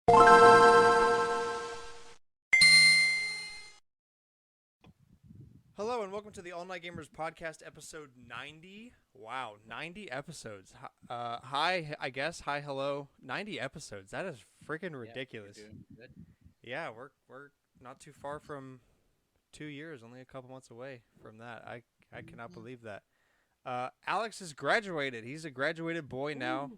Hello and welcome to the All Night Gamers podcast, episode 90. Wow, 90 episodes. Hi, I guess. Hi, hello. 90 episodes. That is freaking Yeah, ridiculous. you're doing good. Yeah, we're not too far from 2 years. Only a couple months away from that. I cannot believe that. Alex has graduated. He's a graduated boy now. Woo!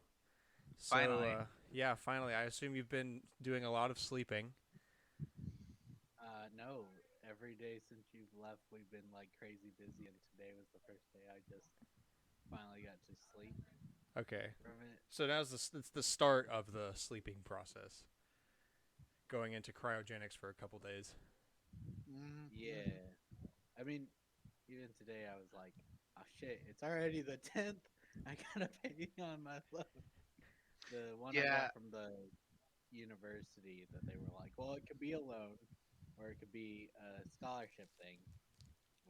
So Finally. yeah, finally. I assume you've been doing a lot of sleeping. No, every day since you've left, we've been like crazy busy, and today was the first day I just finally got to sleep Okay. from it. So it's the start of the sleeping process. Going into cryogenics for a couple days. Yeah, I mean, even today I was like, oh shit, it's already the 10th. I gotta pay on my loan. The one I Yeah, got from the university that they were like, well, it could be a loan or it could be a scholarship thing.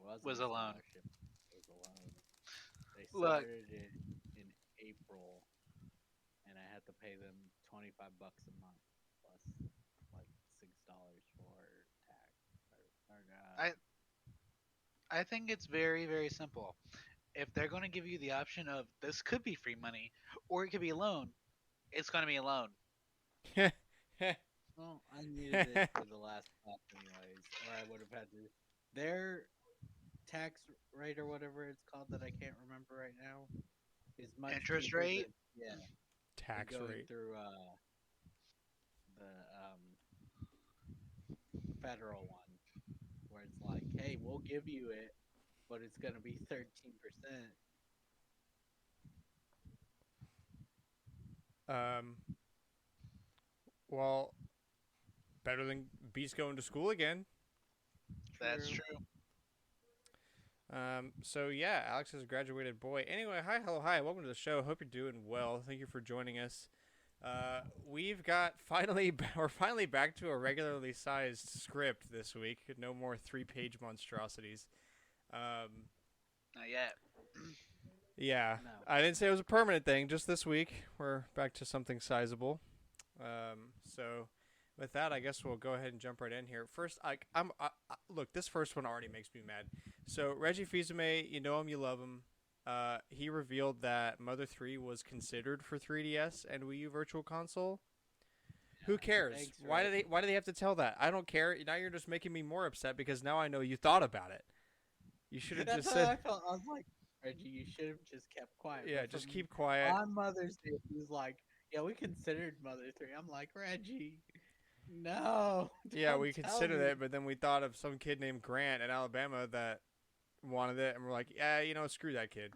It wasn't was a alone. scholarship. It was a loan. They Look, started it in April, and I had to pay them $25 a month plus like $6 for tax. I I think it's very very simple. If they're going to give you the option of this could be free money or it could be a loan, it's going to be a loan. Well, I needed it for the last class anyways, or I would have had to. Their tax rate or whatever it's called that I can't remember right now is much Interest cheaper than rate? than Tax going rate. through the federal one, where it's like, hey, we'll give you it, but it's gonna be 13%. Um. Well, better than Beast going to school again. That's True. true. So yeah, Alex is a graduated boy. Anyway, hi, hello, hi, welcome to the show. Hope you're doing well. Thank you for joining us. We've got we're finally back to a regularly sized script this week. No more 3-page monstrosities. Not yet. Yeah, No. I didn't say it was a permanent thing. Just this week, we're back to something sizable. So with that, I guess we'll go ahead and jump right in here. First, look, this first one already makes me mad. So Reggie Fils-Aimé, you know him, you love him. He revealed that Mother 3 was considered for 3DS and Wii U Virtual Console. Who cares? Thanks, Why do they have to tell that? I don't care. Now you're just making me more upset because now I know you thought about it. You should have That's just how I said, felt. I was like, Reggie, you should have just kept quiet. yeah, But just from keep quiet. on Mother's Day, he was like, yeah, we considered Mother 3. I'm like, Reggie, no, Yeah, don't we tell considered me. it, but then we thought of some kid named Grant in Alabama that wanted it, and we're like, yeah, screw that kid,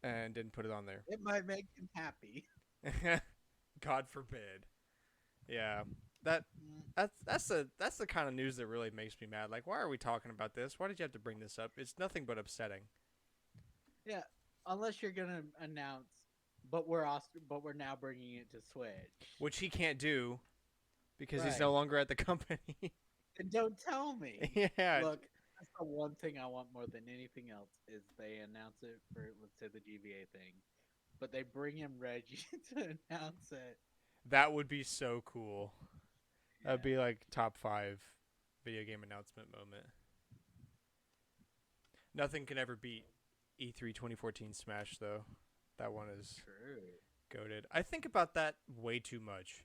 and didn't put it on there. It might make him happy. God forbid. Yeah, that Mm, that's the kind of news that really makes me mad. Like, why are we talking about this? Why did you have to bring this up? It's nothing but upsetting. Yeah, unless you're gonna announce, but we're now bringing it to Switch. Which he can't do because he's Right. no longer at the company. And don't tell me. Yeah, Look, that's the one thing I want more than anything else is they announce it for, let's say, the GBA thing, but they bring in Reggie to announce it. that would be so cool. That'd Yeah, be like top 5 video game announcement moment. Nothing can ever beat E3 2014 Smash though. That one is true. goated. I think about that way too much.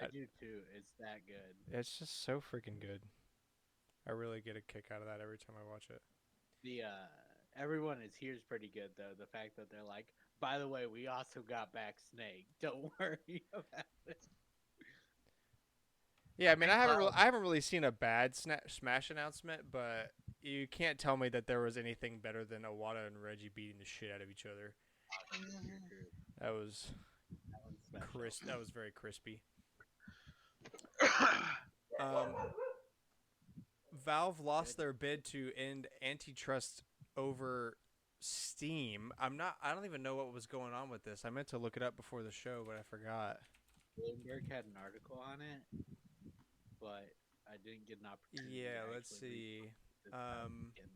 I do too. It's that good. It's just so freaking good. I really get a kick out of that every time I watch it. The everyone is here's pretty good though. The fact that they're like, by the way, we also got back Snake. Don't worry about it. Yeah, I mean, Cloud. I haven't really seen a bad Smash announcement, but you can't tell me that there was anything better than Iwata and Reggie beating the shit out of each other. True, true. That was That one's special. That was very crispy. Um, Valve lost their bid to end antitrust over Steam. I don't even know what was going on with this. I meant to look it up before the show, but I forgot. Bloomberg had an article on it, but I didn't get an opportunity. Yeah, to let's actually read see. this past Um, weekend.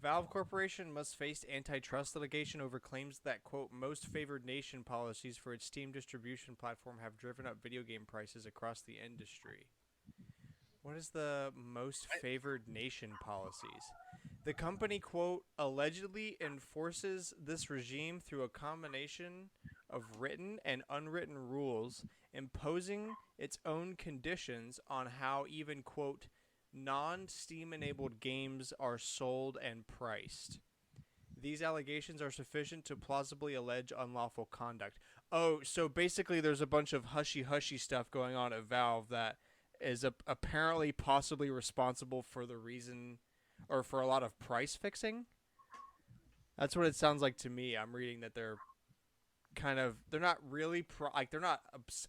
Valve Corporation must face antitrust litigation over claims that, quote, most favored nation policies for its Steam distribution platform have driven up video game prices across the industry. What is the most favored nation policies? The company, quote, allegedly enforces this regime through a combination of written and unwritten rules, imposing its own conditions on how even, quote, non-Steam enabled games are sold and priced. These allegations are sufficient to plausibly allege unlawful conduct. Oh, so basically there's a bunch of hushy-hushy stuff going on at Valve that is apparently possibly responsible for the reason, or for a lot of price fixing. That's what it sounds like to me. I'm reading that they're not really they're not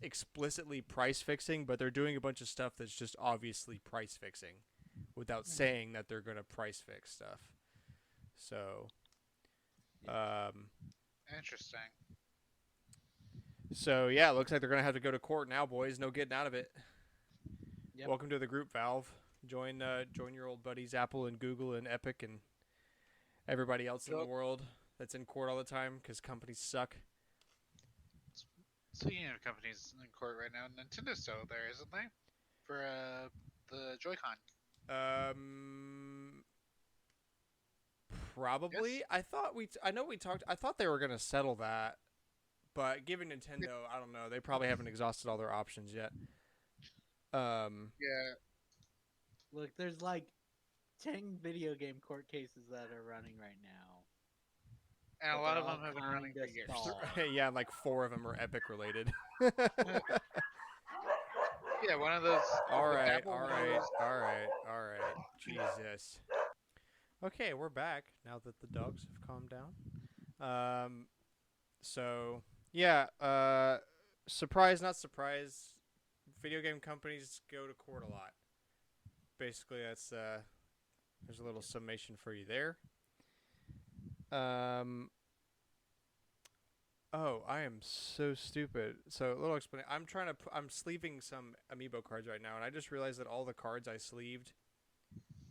explicitly price fixing, but they're doing a bunch of stuff that's just obviously price fixing without saying that they're going to price fix stuff. So Interesting. So yeah, it looks like they're going to have to go to court now, boys. No getting out of it. Yep. Welcome to the group, Valve. Join your old buddies Apple and Google and Epic and everybody else in the world that's in court all the time because companies suck. Speaking of companies in court right now, Nintendo's still there, isn't they? For the Joy-Con. Probably. Yes. I thought they were gonna settle that, but given Nintendo, I don't know. They probably haven't exhausted all their options yet. Yeah. Look, there's like 10 video game court cases that are running right now. And a But lot they're of them all have been running for kinda years. stalled. Yeah, and like 4 of them are Epic related. Yeah, one of those. All right. Apple one of those- Jesus. Okay, we're back now that the dogs have calmed down. So yeah, surprise, not surprise. Video game companies go to court a lot. Basically, that's there's a little summation for you there. Oh, I am so stupid. So a little explanation. I'm sleeving some amiibo cards right now, and I just realized that all the cards I sleeved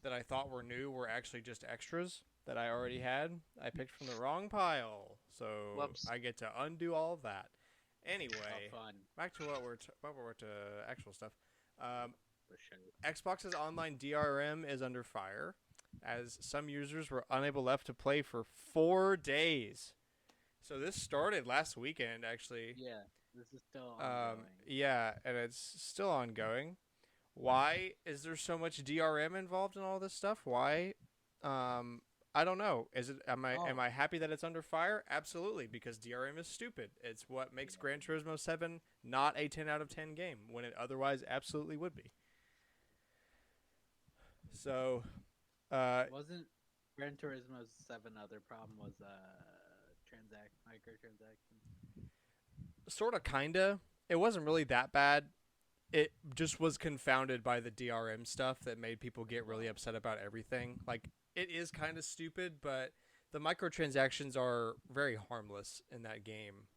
that I thought were new were actually just extras that I already had. I picked from the wrong pile, so Whoops. I get to undo all of that. Anyway, Fun. back to what we're to actual stuff. For sure. Xbox's online DRM is under fire, as some users were unable left to play for 4 days. So this started last weekend, actually. Yeah, this is still ongoing. Yeah, and it's still ongoing. Why is there so much DRM involved in all this stuff? Why? I don't know. Am I happy that it's under fire? Absolutely, because DRM is stupid. It's what makes Gran Turismo 7 not a 10 out of 10 game when it otherwise absolutely would be. So, Wasn't Gran Turismo's 7 other problem was microtransactions? sort of, kinda. It wasn't really that bad. It just was confounded by the DRM stuff that made people get really upset about everything. Like, it is kind of stupid, but the microtransactions are very harmless in that game.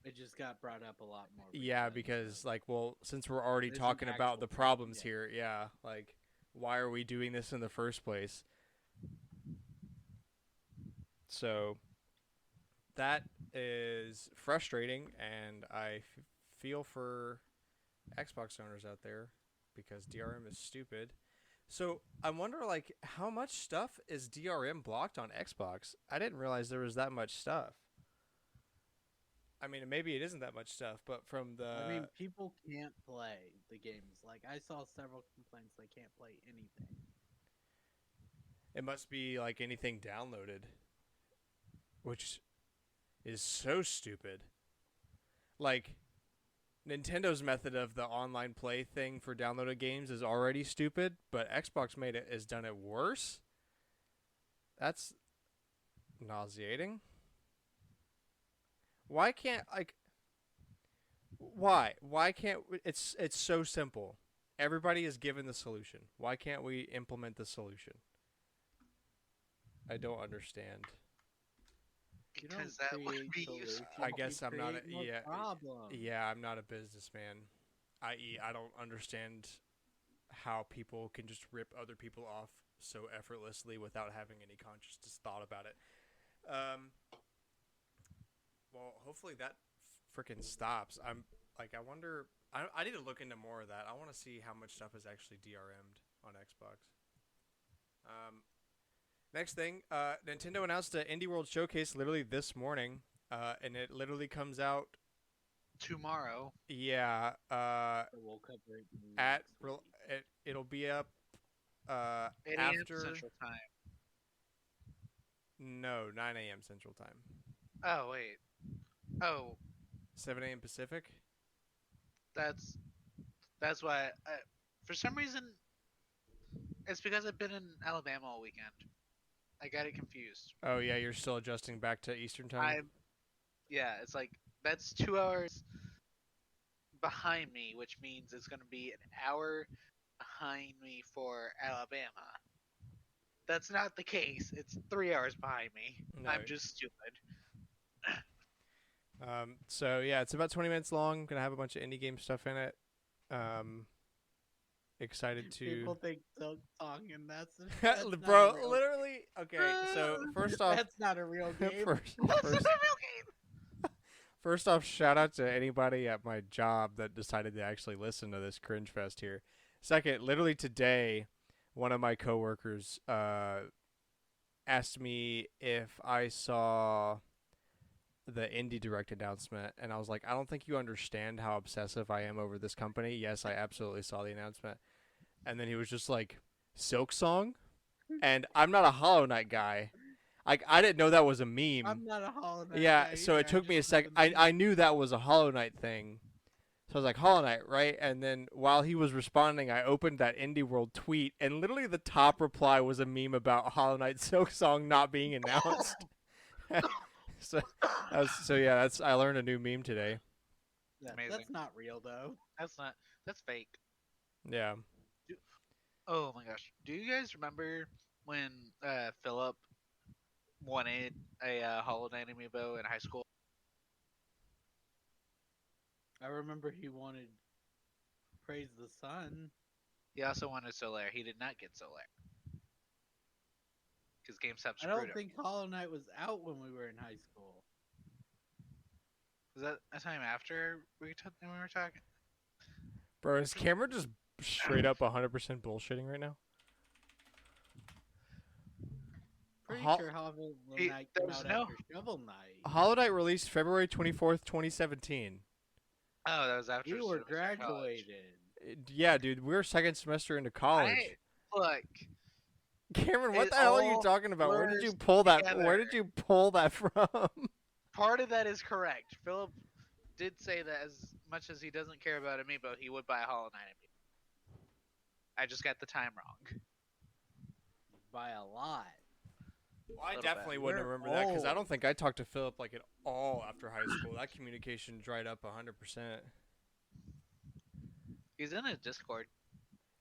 It just got brought up a lot more. Yeah, recently, because so. like, well, since we're already There's talking an about the actual problems problem, here, yeah, like, why are we doing this in the first place? So that is frustrating, and I feel for Xbox owners out there because DRM is stupid. So I wonder, like, how much stuff is DRM blocked on Xbox? I didn't realize there was that much stuff. I mean, maybe it isn't that much stuff, but from the... I mean, people can't play the games. Like, I saw several complaints they can't play anything. It must be, like, anything downloaded, which is so stupid. Like, Nintendo's method of the online play thing for downloaded games is already stupid, but Xbox has done it worse? That's nauseating. Why can't, like, why can't it's so simple. Everybody is given the solution. Why can't we implement the solution? I don't understand. Because that would be useful. I guess I'm not problem. Yeah, I'm not a businessman. I.e., I don't understand how people can just rip other people off so effortlessly without having any conscious thought about it. Well, hopefully that freaking stops. I wonder. I need to look into more of that. I want to see how much stuff is actually DRM'd on Xbox. Next thing, Nintendo announced an Indie World Showcase literally this morning, and it literally comes out. Tomorrow. Yeah. We'll cover it At next week. it'll be up. 8 a.m. After. Central Time. No, 9 a.m. Central Time. Oh wait. Oh, 7 a.m. Pacific. that's why. For some reason, it's because I've been in Alabama all weekend. I got it confused. Oh yeah, you're still adjusting back to Eastern Time. Yeah, it's like that's 2 hours behind me, which means it's gonna be an hour behind me for Alabama. That's not the case. It's 3 hours behind me. No. I'm just stupid. So yeah, it's about 20 minutes long. Gonna have a bunch of indie game stuff in it. Excited to. People think Silk Song, and that's Bro, literally. Okay, so first off, that's not a real game. First off, shout out to anybody at my job that decided to actually listen to this cringe fest here. Second, literally today, one of my coworkers asked me if I saw the Indie Direct announcement, and I was like, I don't think you understand how obsessive I am over this company. Yes, I absolutely saw the announcement. And then he was just like, Silk Song? And I'm not a Hollow Knight guy. I didn't know that was a meme. I'm not a Hollow Knight Yeah, guy so either. it took me a just know second. the meme. I knew that was a Hollow Knight thing. So I was like, Hollow Knight, right? And then while he was responding, I opened that Indie World tweet, and literally the top reply was a meme about Hollow Knight Silk Song not being announced. I learned a new meme today. Amazing. That's not real though. That's fake. Yeah. Oh my gosh. Do you guys remember when Philip wanted a Hollow Knight amiibo in high school? I remember he wanted Praise the Sun. He also wanted Solaire. He did not get Solaire. Because GameStop I screwed don't him. think Hollow Knight was out when we were in high school. Was that a time after we were talking? Bro, is Cameron just straight up 100% bullshitting right now? Pretty Ho- sure Hollow He- Knight there came was out no- after Shovel Knight. Hollow Knight released February 24th, 2017. Oh, that was after You were semester in college. graduated. Yeah, dude, we're second semester into college. Look, Cameron, what it the hell are you all talking about? Where did blurs you pull that? together. Where did you pull that from? part of that is correct. Philip did say that as much as he doesn't care about amiibo, he would buy a Hollow Knight amiibo. I just got the time wrong. By a lot. Well, I Little definitely bit. wouldn't We're remember that because I old. don't think I talked to Philip like at all after high school. That communication dried up 100%. He's in a Discord.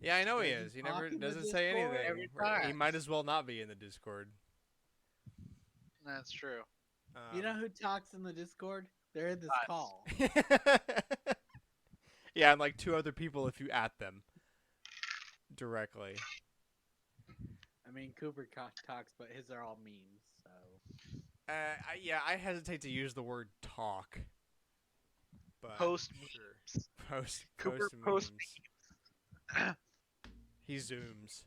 Yeah, I know he Does he is. He talk never in the doesn't say Discord? anything. Every Right, He time. might as well not be in the Discord. That's true. You know who talks in the Discord? They're in this Us. call. Yeah, and like two other people if you at them directly. I mean, Cooper talks, but his are all memes, so. I hesitate to use the word talk. But Post sure. Post Cooper memes. post He zooms.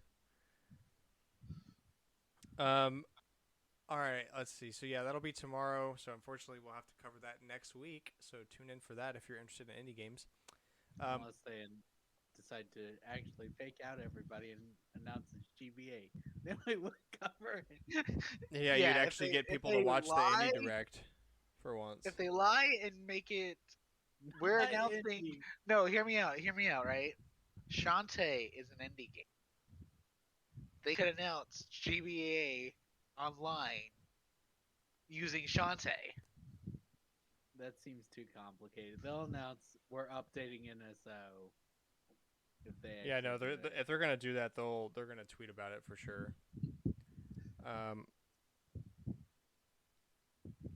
All right, let's see. So yeah, that'll be tomorrow. So unfortunately, we'll have to cover that next week. So tune in for that if you're interested in indie games. Unless they decide to actually fake out everybody and announce it's GBA. Then we would cover it. Yeah, Yeah, you'd if actually they- get if people to they watch lie- the indie direct for once. If they lie and make it, we're Not announcing. indie. No, hear me out. Hear me out. Right? Shantae is an indie game. They could announce GBA online using Shantae. That seems too complicated. They'll announce we're updating NSO. If they Yeah, no, actually do it. if they're gonna do that, they're gonna tweet about it for sure.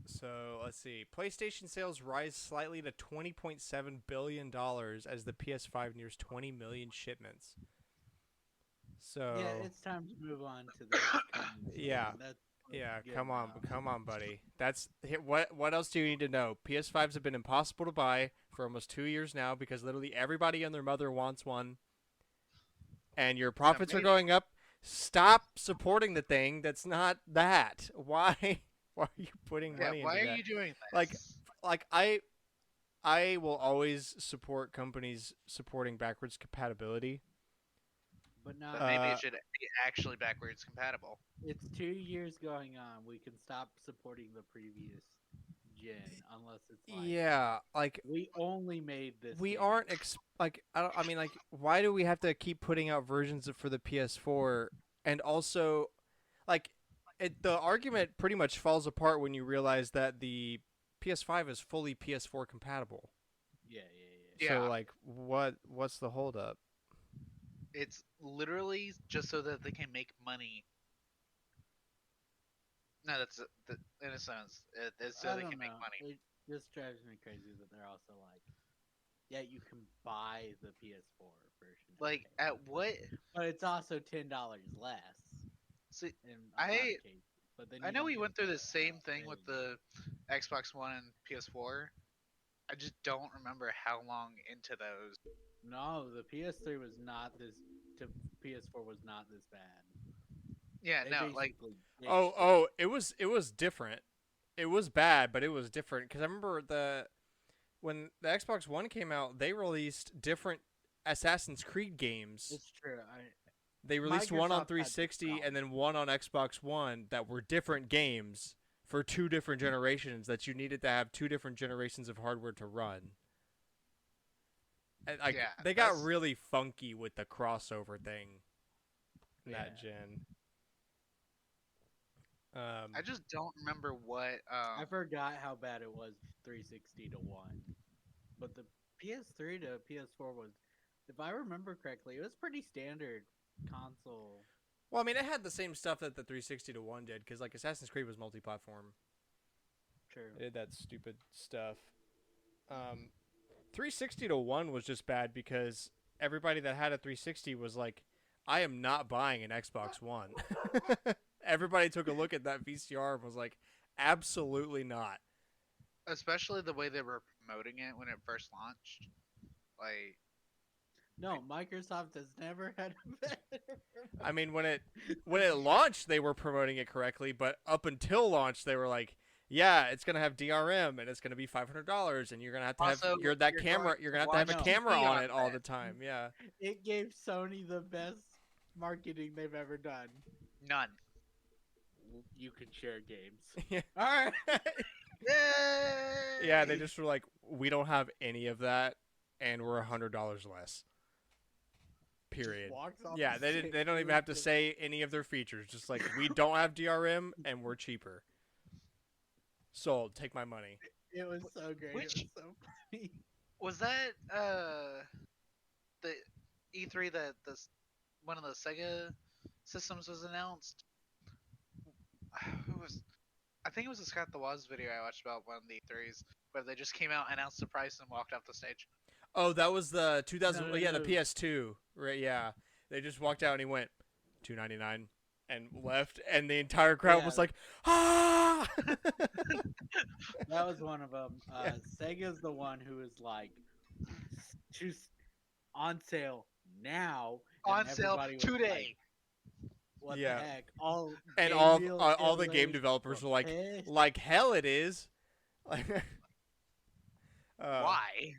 So let's see. PlayStation sales rise slightly to $20.7 billion as the PS5 nears 20 million shipments. So Yeah, it's time to move on to the next comment. yeah, That's yeah. good Come now. on, buddy. What else do you need to know? PS5s have been impossible to buy for almost 2 years now because literally everybody and their mother wants one, and your And I'm profits are waiting. going up. Stop supporting the thing that's not that. Why? Why are you putting Yeah, money why into are that? you doing Like, this? I will always support companies supporting backwards compatibility. But But not. maybe it Uh, should be actually backwards compatible. It's 2 years going on. We can stop supporting the previous gen unless it's like yeah, like we only made this we game. aren't like I mean like why do we have to keep putting out versions for the PS4 and also like the argument pretty much falls apart when you realize that the PS5 is fully PS4 compatible. Yeah, yeah, So Yeah, like what's the holdup? it's literally just so that they can make money. No, in a sense, it's yeah. so I they don't can make know. money. It just drives me crazy that they're also like, yeah, you can buy the PS4 version and Like pay, at what? but it's also $10 less See, in a lot of I cases. But then I you know don't we get went through the the same thing with thing. the Xbox One and PS4. I just don't remember how long into those. No, the PS3 was not this. To PS4 was not this bad. Yeah, They no, like basically Oh, ditched it. oh, it was different. It was bad, but it was different cuz I remember when the Xbox One came out, they released different Assassin's Creed games. It's true. They released one on Microsoft had this 360 and problem. then one on Xbox One that were different games for two different generations that you needed to have two different generations of hardware to run. And, like yeah, they got that's really funky with the crossover thing in Yeah. that gen. I just don't remember what I forgot how bad it was 360 to 1. But the PS3 to PS4 was, if I remember correctly, it was pretty standard console. well, I mean, it had the same stuff that the 360 to 1 did because like Assassin's Creed was multi-platform. True. It did that stupid stuff. 360 to 1 was just bad because everybody that had a 360 was like, I am not buying an Xbox One. Everybody took a look at that VCR and was like, absolutely not. especially the way they were promoting it when it first launched. Like No, Microsoft has never had a better. I mean, when it launched, they were promoting it correctly, but up until launch, they were like, yeah, it's gonna have DRM and it's gonna be $500, and you're gonna have to have also your that you're camera. going You're to gonna have to have watch a No. camera TV on on it all it. the time. Yeah. It gave Sony the best marketing they've ever done. None. You can share games. Yeah. All right. Yay! Yeah, they just were like, we don't have any of that, and we're $100 less. Period. Walks off Yeah, the they didn't. stage They don't even with have to the- say any of their features. Just like we don't have DRM and we're cheaper. Sold. Take my money. It was so great. Which- It was so funny. Was that the E3 that one of the Sega systems was announced? Who was? I think it was a Scott the Woz video I watched about one of the E3s where they just came out, announced the price, and walked off the stage. Oh, that was the 2000. No, no, Yeah, the no. PS2. Right. Yeah. They just walked out and he went $299 and left, and the entire crowd Yeah. was like, ah. That was one of them. Yeah. Sega's the one who is like, choose on sale now. On and sale everybody was today. like, what Yeah. the heck? All And game all the game retailers developers were like, pissed. like hell it is. Why?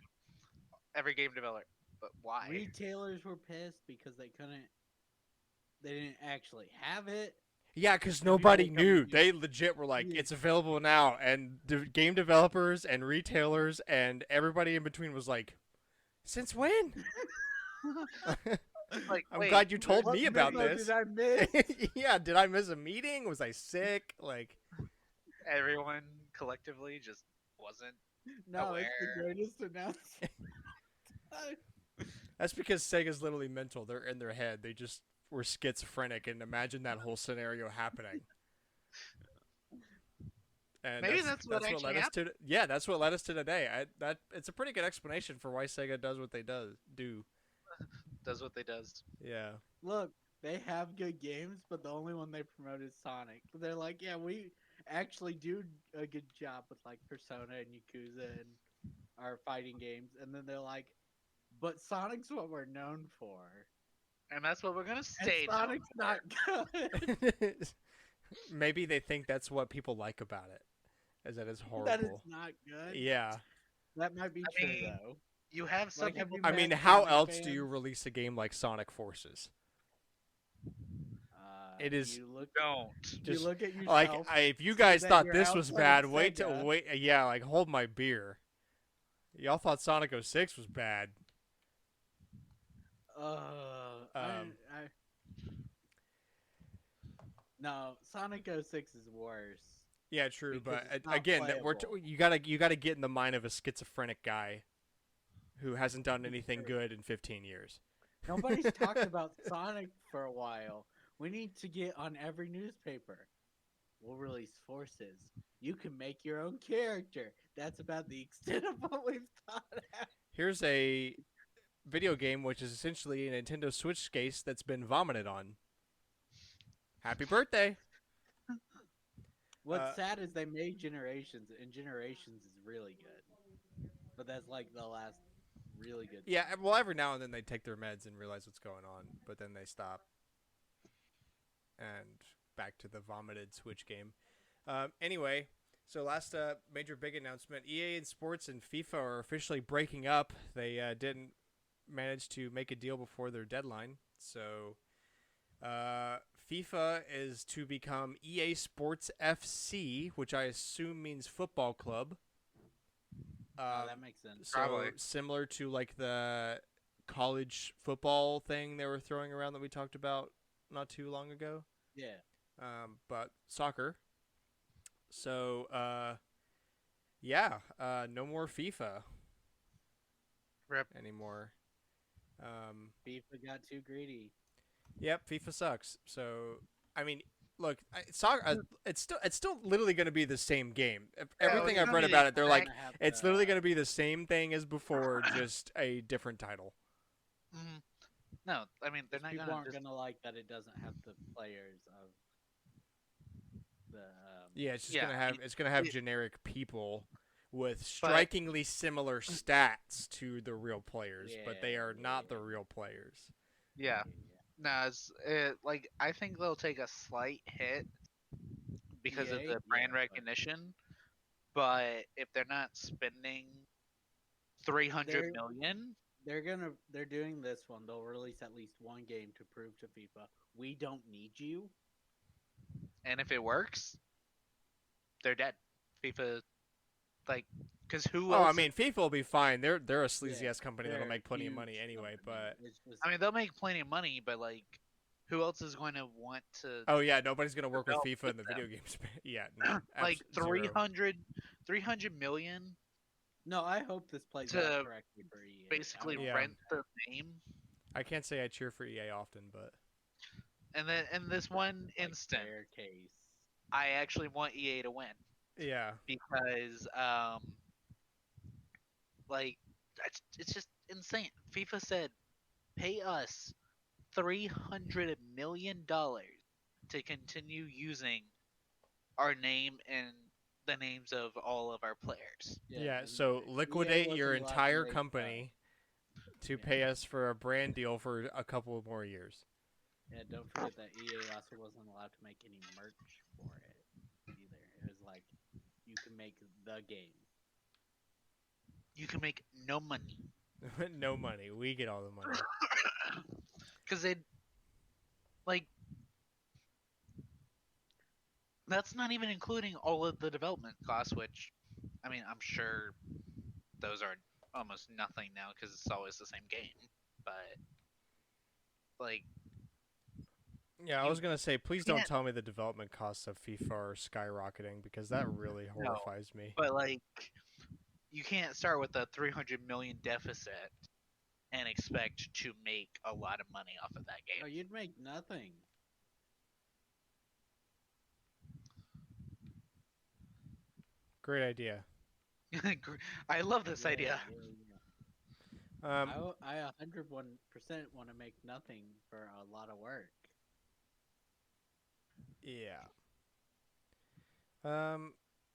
Every game developer, but why? Retailers were pissed because they didn't actually have it. Yeah, because People nobody come knew. to- They legit were like, Yeah. it's available now. And the game developers and retailers and everybody in between was like, since when? Like, I'm wait, glad you told What me about memo this. Did I miss? Yeah, did I miss a meeting? Was I sick? Like, everyone collectively just wasn't. No, it's the Aware. greatest announcement. that's because Sega's literally mental. They're in their head. They just were schizophrenic and imagine that whole scenario happening. And Maybe that's what led actually us to. Yeah, that's what led us to today. It's a pretty good explanation for why Sega does what they do. Does what they does. Yeah. Look, they have good games, but the only one they promote is Sonic. They're like, yeah, we actually do a good job with like Persona and Yakuza and our fighting games, and then they're like, but Sonic's what we're known for, And that's what we're gonna and stay. Sonic's not good. Maybe they think that's what people like about it, is that it's That is horrible. not good. Yeah. That might be I true mean, though. You have some Like, have people. you I mean, met how Sonic else do you fans? release a game like Sonic Forces? Uh, It is You look. Don't. You just look at like yourself. if you see guys that thought you're this was outside bad, of wait Sega. yeah, like hold my beer. Y'all thought Sonic 06 was bad. I no, Sonic 06 is worse. Yeah, true, Because but it's not again, that playable. you gotta get in the mind of a schizophrenic guy who hasn't done anything good in 15 years. Nobody's talked about Sonic for a while. We need to get on every newspaper. We'll release Forces. You can make your own character. That's about the extent of what we've thought out. Here's a video game which is essentially a Nintendo Switch case that's been vomited on. Happy birthday! What's sad is they made Generations, and Generations is really good. But that's like the last really good. Yeah, well, every now and then they take their meds and realize what's going on, but then they stop. And back to the vomited Switch game. Anyway, so last major big announcement: EA and Sports and FIFA are officially breaking up. They didn't manage to make a deal before their deadline, so FIFA is to become EA Sports FC, which I assume means football club. That makes sense. So Probably. similar to like the college football thing they were throwing around that we talked about not too long ago. Yeah. But soccer. So yeah, no more FIFA Rip. anymore. FIFA got too greedy. Yep, FIFA sucks. So I mean, look, soccer. It's still literally going to be the same game. Everything it's I've gonna read be the about it, they're like, Gonna have it's the- literally going to be the same thing as before, just a different title. Mm, no, I mean they're not people gonna. aren't Just, gonna like that it doesn't have the players of the. Yeah, it's just Yeah, gonna have it- generic people with strikingly similar stats to the real players, but they are not the Yeah. real players. yeah. No, like I think they'll take a slight hit because of EA? the brand Yeah, but- recognition, but if they're not spending 300 They're- million, They're doing this one. They'll release at least one game to prove to FIFA we don't need you. and if it works, they're dead. FIFA, like, because who Oh, else? I mean, FIFA will be fine. They're a sleazy Yeah, ass company that'll they're make plenty of huge money anyway. company. But It's just, I mean, they'll make plenty of money, but like, who else is going to want to? oh yeah, nobody's gonna work with Develop FIFA in the with video games. Yeah, no, Like zero. 300 million no, I hope this plays To out correctly for EA. basically Yeah. rent the name, I can't say I cheer for EA often, but and then in this one Like, instant, fair case. I actually want EA to win yeah, because like it's just insane. FIFA said, pay us $300 million to continue using our name and the names of all of our players. yeah. and So EA liquidate your wasn't allowed to entire make, company to yeah. pay us for a brand deal for a couple more years. Yeah, don't forget that EA also wasn't allowed to make any merch for it either. It was like you can make the game. You can make no money No money. We get all the money. because they like that's not even including all of the development costs, which I mean I'm sure those are almost nothing now because it's always the same game. But like Yeah, I You was gonna say, please don't can't- tell me the development costs of FIFA are skyrocketing because that really horrifies me. But like, you can't start with a 300 million deficit and expect to make a lot of money off of that Oh, game. you'd make nothing. Great idea. I love this Yeah, idea. yeah. Um, I 101% want to make nothing for a lot of work. Yeah. Um.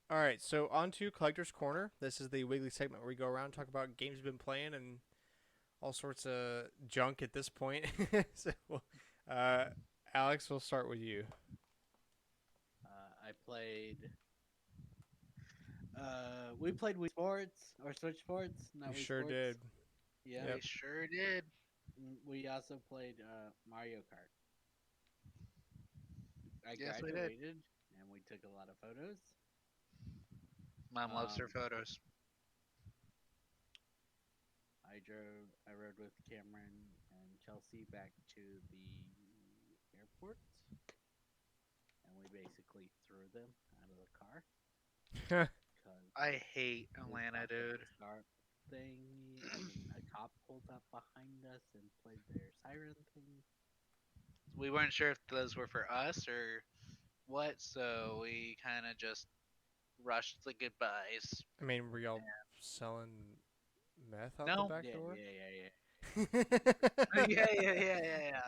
All right. So on to Collector's Corner. This is the weekly segment where we go around and talk about games we've been playing and all sorts of junk at this point. So, uh, Alex, we'll start with you. I played. We played Wii Sports or Switch Sports, not You Wii sure Sports. did. Yeah. Yep. We sure did. We also played Mario Kart. I Yes, we did. graduated and we took a lot of photos. Mom loves her Um, photos. I rode with Cameron and Chelsea back to the airport, and we basically threw them out of the car. I hate we Atlanta, stopped at dude. the start thingy, and a cop pulled up behind us and played their siren thing. We weren't sure if those were for us or what, so we kind of just rushed the goodbyes. I mean, were y'all selling meth out the No. back Yeah, door? yeah. Yeah, yeah.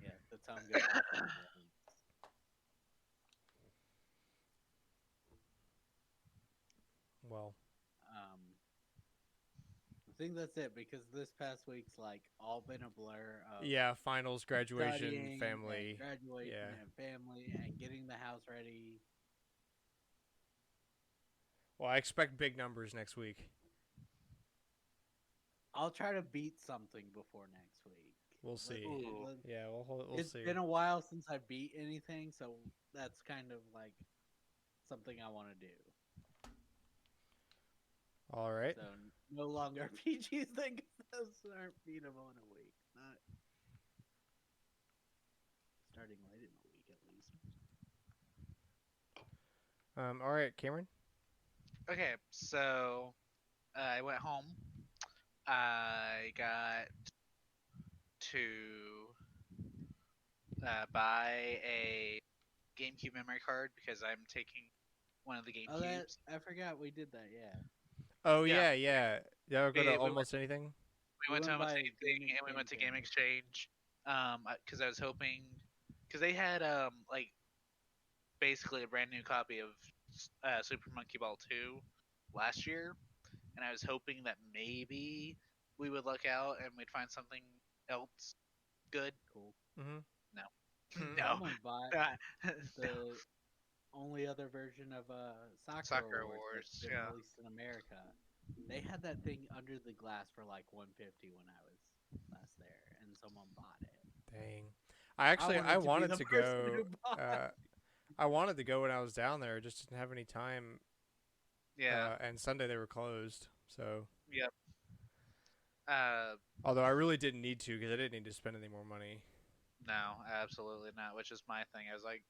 Yeah, that's how I'm good. Well, I think that's it because this past week's like all been a blur of yeah, finals, graduation, studying family. and graduating Yeah. and family and getting the house ready. Well, I expect big numbers next week. I'll try to beat something before next week. We'll see. Ooh. Yeah, we'll It's see. been a while since I beat anything, so that's kind of like something I want to do. All right. So no longer PGs thing because those aren't beatable in a week. Not starting late in the week at least. All right, Cameron. Okay, so I went home. I got to buy a GameCube memory card because I'm taking one of the Oh, that GameCubes. I forgot we did that. Yeah, Oh Yeah. yeah. Yeah, we'll go to We almost anything. We went to went almost by anything, Game and we went to Exchange, Game yeah. Exchange. Because I was hoping, because they had like basically a brand new copy of Super Monkey Ball 2 last year, and I was hoping that maybe we would look out and we'd find something else good. Cool. Mm-hmm. No, no, Someone bought no. the only other version of Soccer Soccer Awards Wars. that's been Yeah. released in America. They had that thing under the glass for like 150 when I was last there, and someone bought it. Dang. I be wanted the to person go. who bought it. I wanted to go when I was down there. Just didn't have any time. Yeah. And Sunday they were closed. So, Yep. Uh, although I really didn't need to because I didn't need to spend any more money. No, absolutely not. Which is my thing. I was like,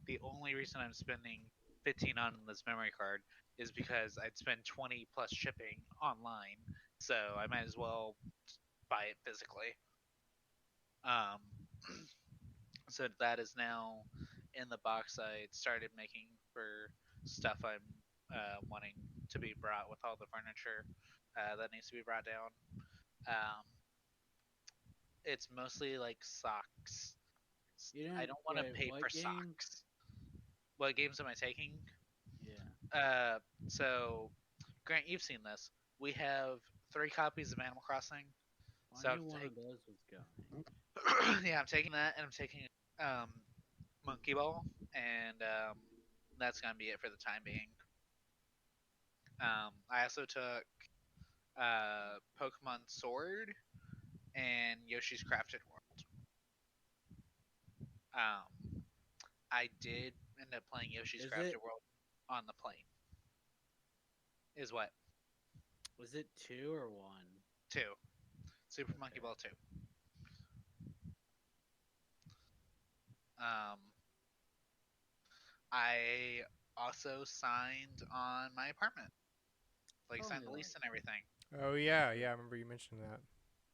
the only reason I'm spending 15 on this memory card is because I'd spend 20 plus shipping online, so I might as well buy it physically. Um, so that is now in the box I started making for stuff I'm wanting to be brought with all the furniture that needs to be brought down. Um, it's mostly like socks. You I didn't don't want to wait, pay what for game? socks. What games am I taking? Yeah. So Grant, you've seen this. We have 3 copies of Animal Crossing. Well, So I knew one of those was going. yeah, I'm taking that, and I'm taking um, Monkey Ball, and that's gonna be it for the time being. I also took Pokemon Sword and Yoshi's Crafted World. I did end up playing Yoshi's Is Crafted it World on the plane. Is what? was it 2 or 1? 2. Super Okay. Monkey Ball 2. Um, I also signed on my apartment, like It's signed the only lease like- and everything. Oh yeah. I remember you mentioned that.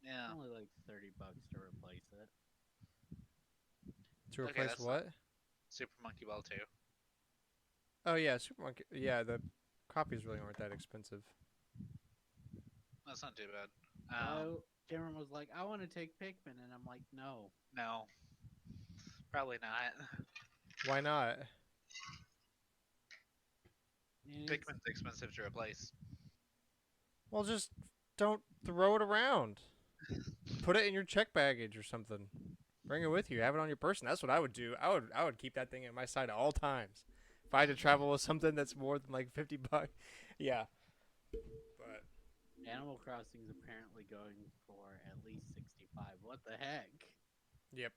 Yeah. Only like $30 to replace it. To Okay, replace that's what? Super Monkey Ball 2. Oh yeah, Super Monkey. Yeah, the copies really aren't that expensive. That's not too bad. Cameron was like, "I want to take Pikmin," and I'm like, "No." No, probably not. Why not? Pikmin's expensive to replace. Well, just don't throw it around. Put it in your check baggage or something. Bring it with you. Have it on your person. That's what I would do. I would keep that thing at my side at all times. If I had to travel with something that's more than like $50, yeah. But Animal Crossing's apparently going for at least 65. What the heck? yep.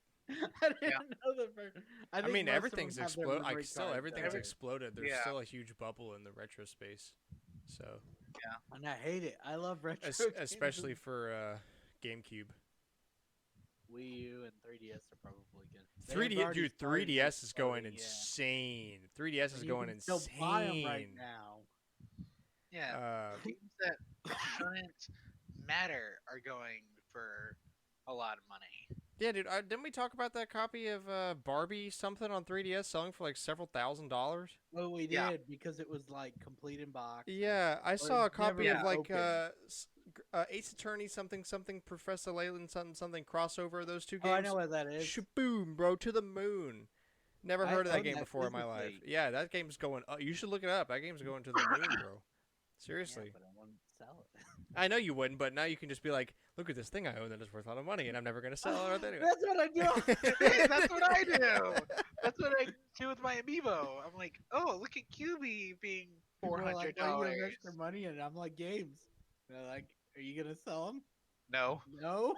I didn't know the first. I think mean, most of everything's them have their exploded. memory Like, still, cards everything's there. exploded. There's Yeah. still a huge bubble in the retro space. So, And I hate it. I love retro especially games. for GameCube. Wii U and 3DS are probably good. 3D, dude, 3DS is going yeah. insane. 3DS is And you going can still buy 'em right insane. now. Yeah, games that shouldn't matter are going for a lot of money. Yeah, dude. Didn't we talk about that copy of Barbie something on 3DS selling for like several $1,000s? Well, we did Yeah. because it was like complete in box. Yeah, I Or saw a it's never copy of been like opened. Ace Attorney something Professor Layton something crossover of those two Oh, games. I know what that is. Shaboom, bro, to the moon. Never I heard of that own game that before in my life. physically. Yeah, that game's going. You should look it up. That game's going to the moon, bro. Seriously. Yeah, but I wouldn't sell it. I know you wouldn't, but now you can just be like, look at this thing I own that is worth a lot of money, and I'm never gonna sell it anyway. That's what I do. That's what I do. That's what I do with my amiibo. I'm like, oh, look at QB being People are like, $400. "Why do you invest your money?" And I'm like, "Games." And they're like, "Are you gonna sell them?" No. No.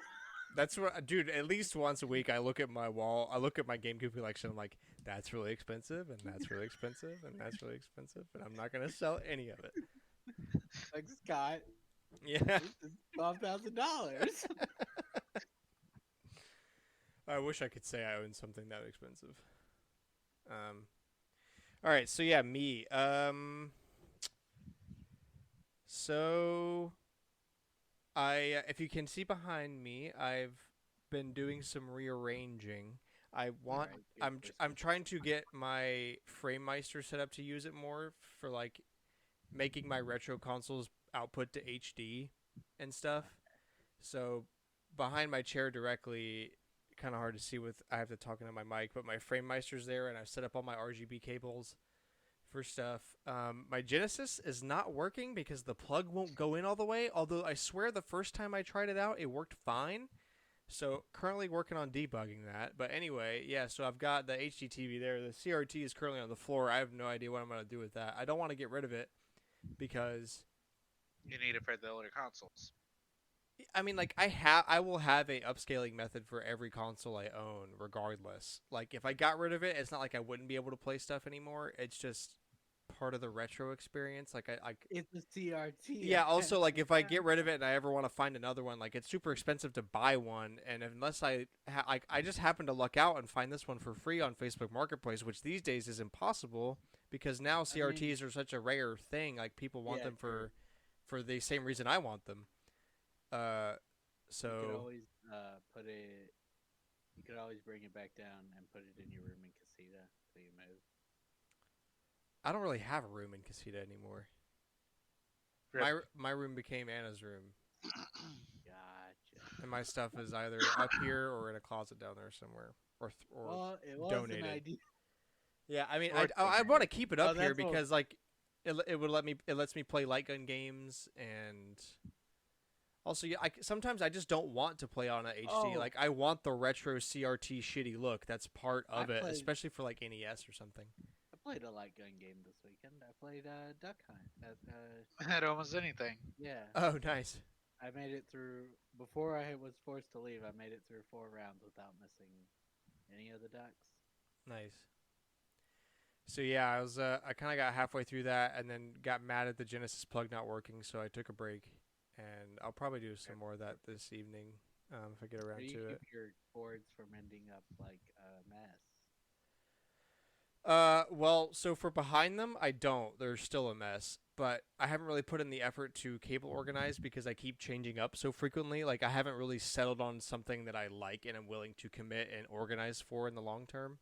That's what, dude. At least once a week, I look at my wall. I look at my GameCube collection. I'm like, that's really expensive, and that's really expensive, and that's really expensive, and I'm not gonna sell any of it. Like Scott, Yeah. this is $12,000. I wish I could say I own something that expensive. All right, so yeah, me. So if you can see behind me, I've been doing some rearranging. Alright, good I'm Christmas. trying to get my FrameMeister set up to use it more for like making my retro consoles output to HD and stuff. So behind my chair directly, kind of hard to see with I have to talk into my mic, but my FrameMeister's there, and I've set up all my RGB cables for stuff. My Genesis is not working because the plug won't go in all the way. Although I swear the first time I tried it out, it worked fine. So currently working on debugging that. But anyway, yeah. So I've got the HDTV there. The CRT is currently on the floor. I have no idea what I'm gonna do with that. I don't want to get rid of it because You need it for the older consoles. I mean, like I will have a upscaling method for every console I own, regardless. Like if I got rid of it, it's not like I wouldn't be able to play stuff anymore. It's just part of the retro experience. Like It's a CRT. yeah. Also, like if I get rid of it and I ever want to find another one, like it's super expensive to buy one, and unless I just happen to luck out and find this one for free on Facebook Marketplace, which these days is impossible because now CRTs are such a rare thing. Like people want Yeah, them for the same reason I want them. So you could always put it. You could always bring it back down and put it in your room in Casita till you move. I don't really have a room in Casita anymore. Rip. My room became Anna's room, Gotcha. and my stuff is either up here or in a closet down there somewhere, or Well, it was donated. an idea. yeah. I mean, Or I want to keep it Oh, up here that's what- because like it lets me play light gun games, and also yeah, sometimes I just don't want to play on a HD. Oh. Like I want the retro CRT shitty look. That's part of it, played- especially for like NES or something. I played a light gun game this weekend. I played Duck Hunt. At almost anything. Yeah, Oh, nice. I made it through. Before I was forced to leave, I made it through 4 rounds without missing any of the ducks. Nice. So yeah, I kind of got halfway through that and then got mad at the Genesis plug not working, so I took a break, and I'll probably do some more of that this evening if I get How around do you to keep it. your boards from ending up like a mess? Well, so for behind them, I don't. They're still a mess, but I haven't really put in the effort to cable organize because I keep changing up so frequently. Like I haven't really settled on something that I like and am willing to commit and organize for in the long term.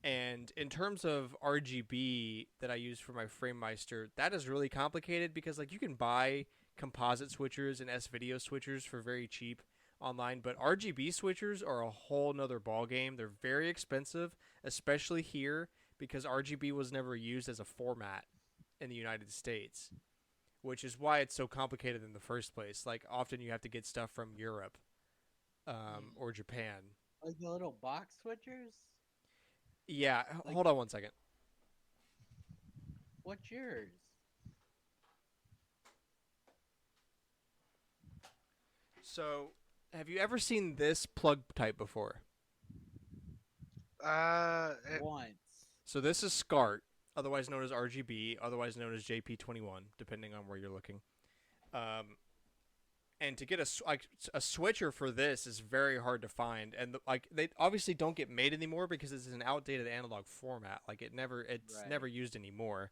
And in terms of RGB that I use for my FrameMeister, that is really complicated because like you can buy composite switchers and S-video switchers for very cheap online, but RGB switchers are a whole nother ball game. They're very expensive, especially here because RGB was never used as a format in the United States, which is why it's so complicated in the first place. Like often you have to get stuff from Europe or Japan. Like the little box switchers. Yeah, Like- hold on one second. What's yours? So, have you ever seen this plug type before? Once. So this is SCART, otherwise known as RGB, otherwise known as JP21, depending on where you're looking. And to get a switcher for this is very hard to find, and they obviously don't get made anymore because it's an outdated analog format. Like it's Right. never used anymore.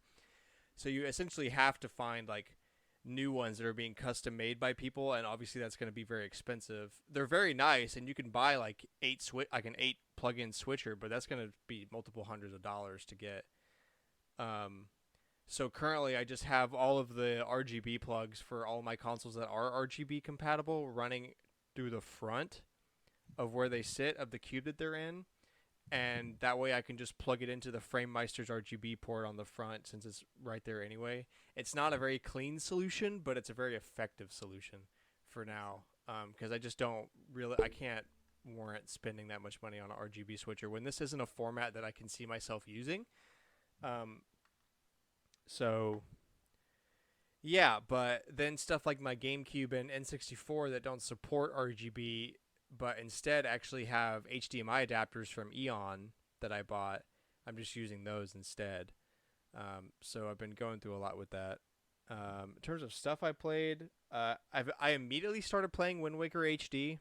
So you essentially have to find like new ones that are being custom made by people, and obviously that's going to be very expensive. They're very nice, and you can buy like an 8 plug-in switcher, but that's going to be multiple hundreds of dollars to get. So currently I just have all of the RGB plugs for all my consoles that are RGB compatible running through the front of where they sit of the cube that they're in. And that way I can just plug it into the FrameMeister's RGB port on the front since it's right there anyway. It's not a very clean solution, but it's a very effective solution for now. Because I just don't really, I can't warrant spending that much money on an RGB switcher when this isn't a format that I can see myself using. So, yeah, but then stuff like my GameCube and N64 that don't support RGB, but instead actually have HDMI adapters from Eon that I bought, I'm just using those instead. So I've been going through a lot with that. In terms of stuff I played, I immediately started playing Wind Waker HD.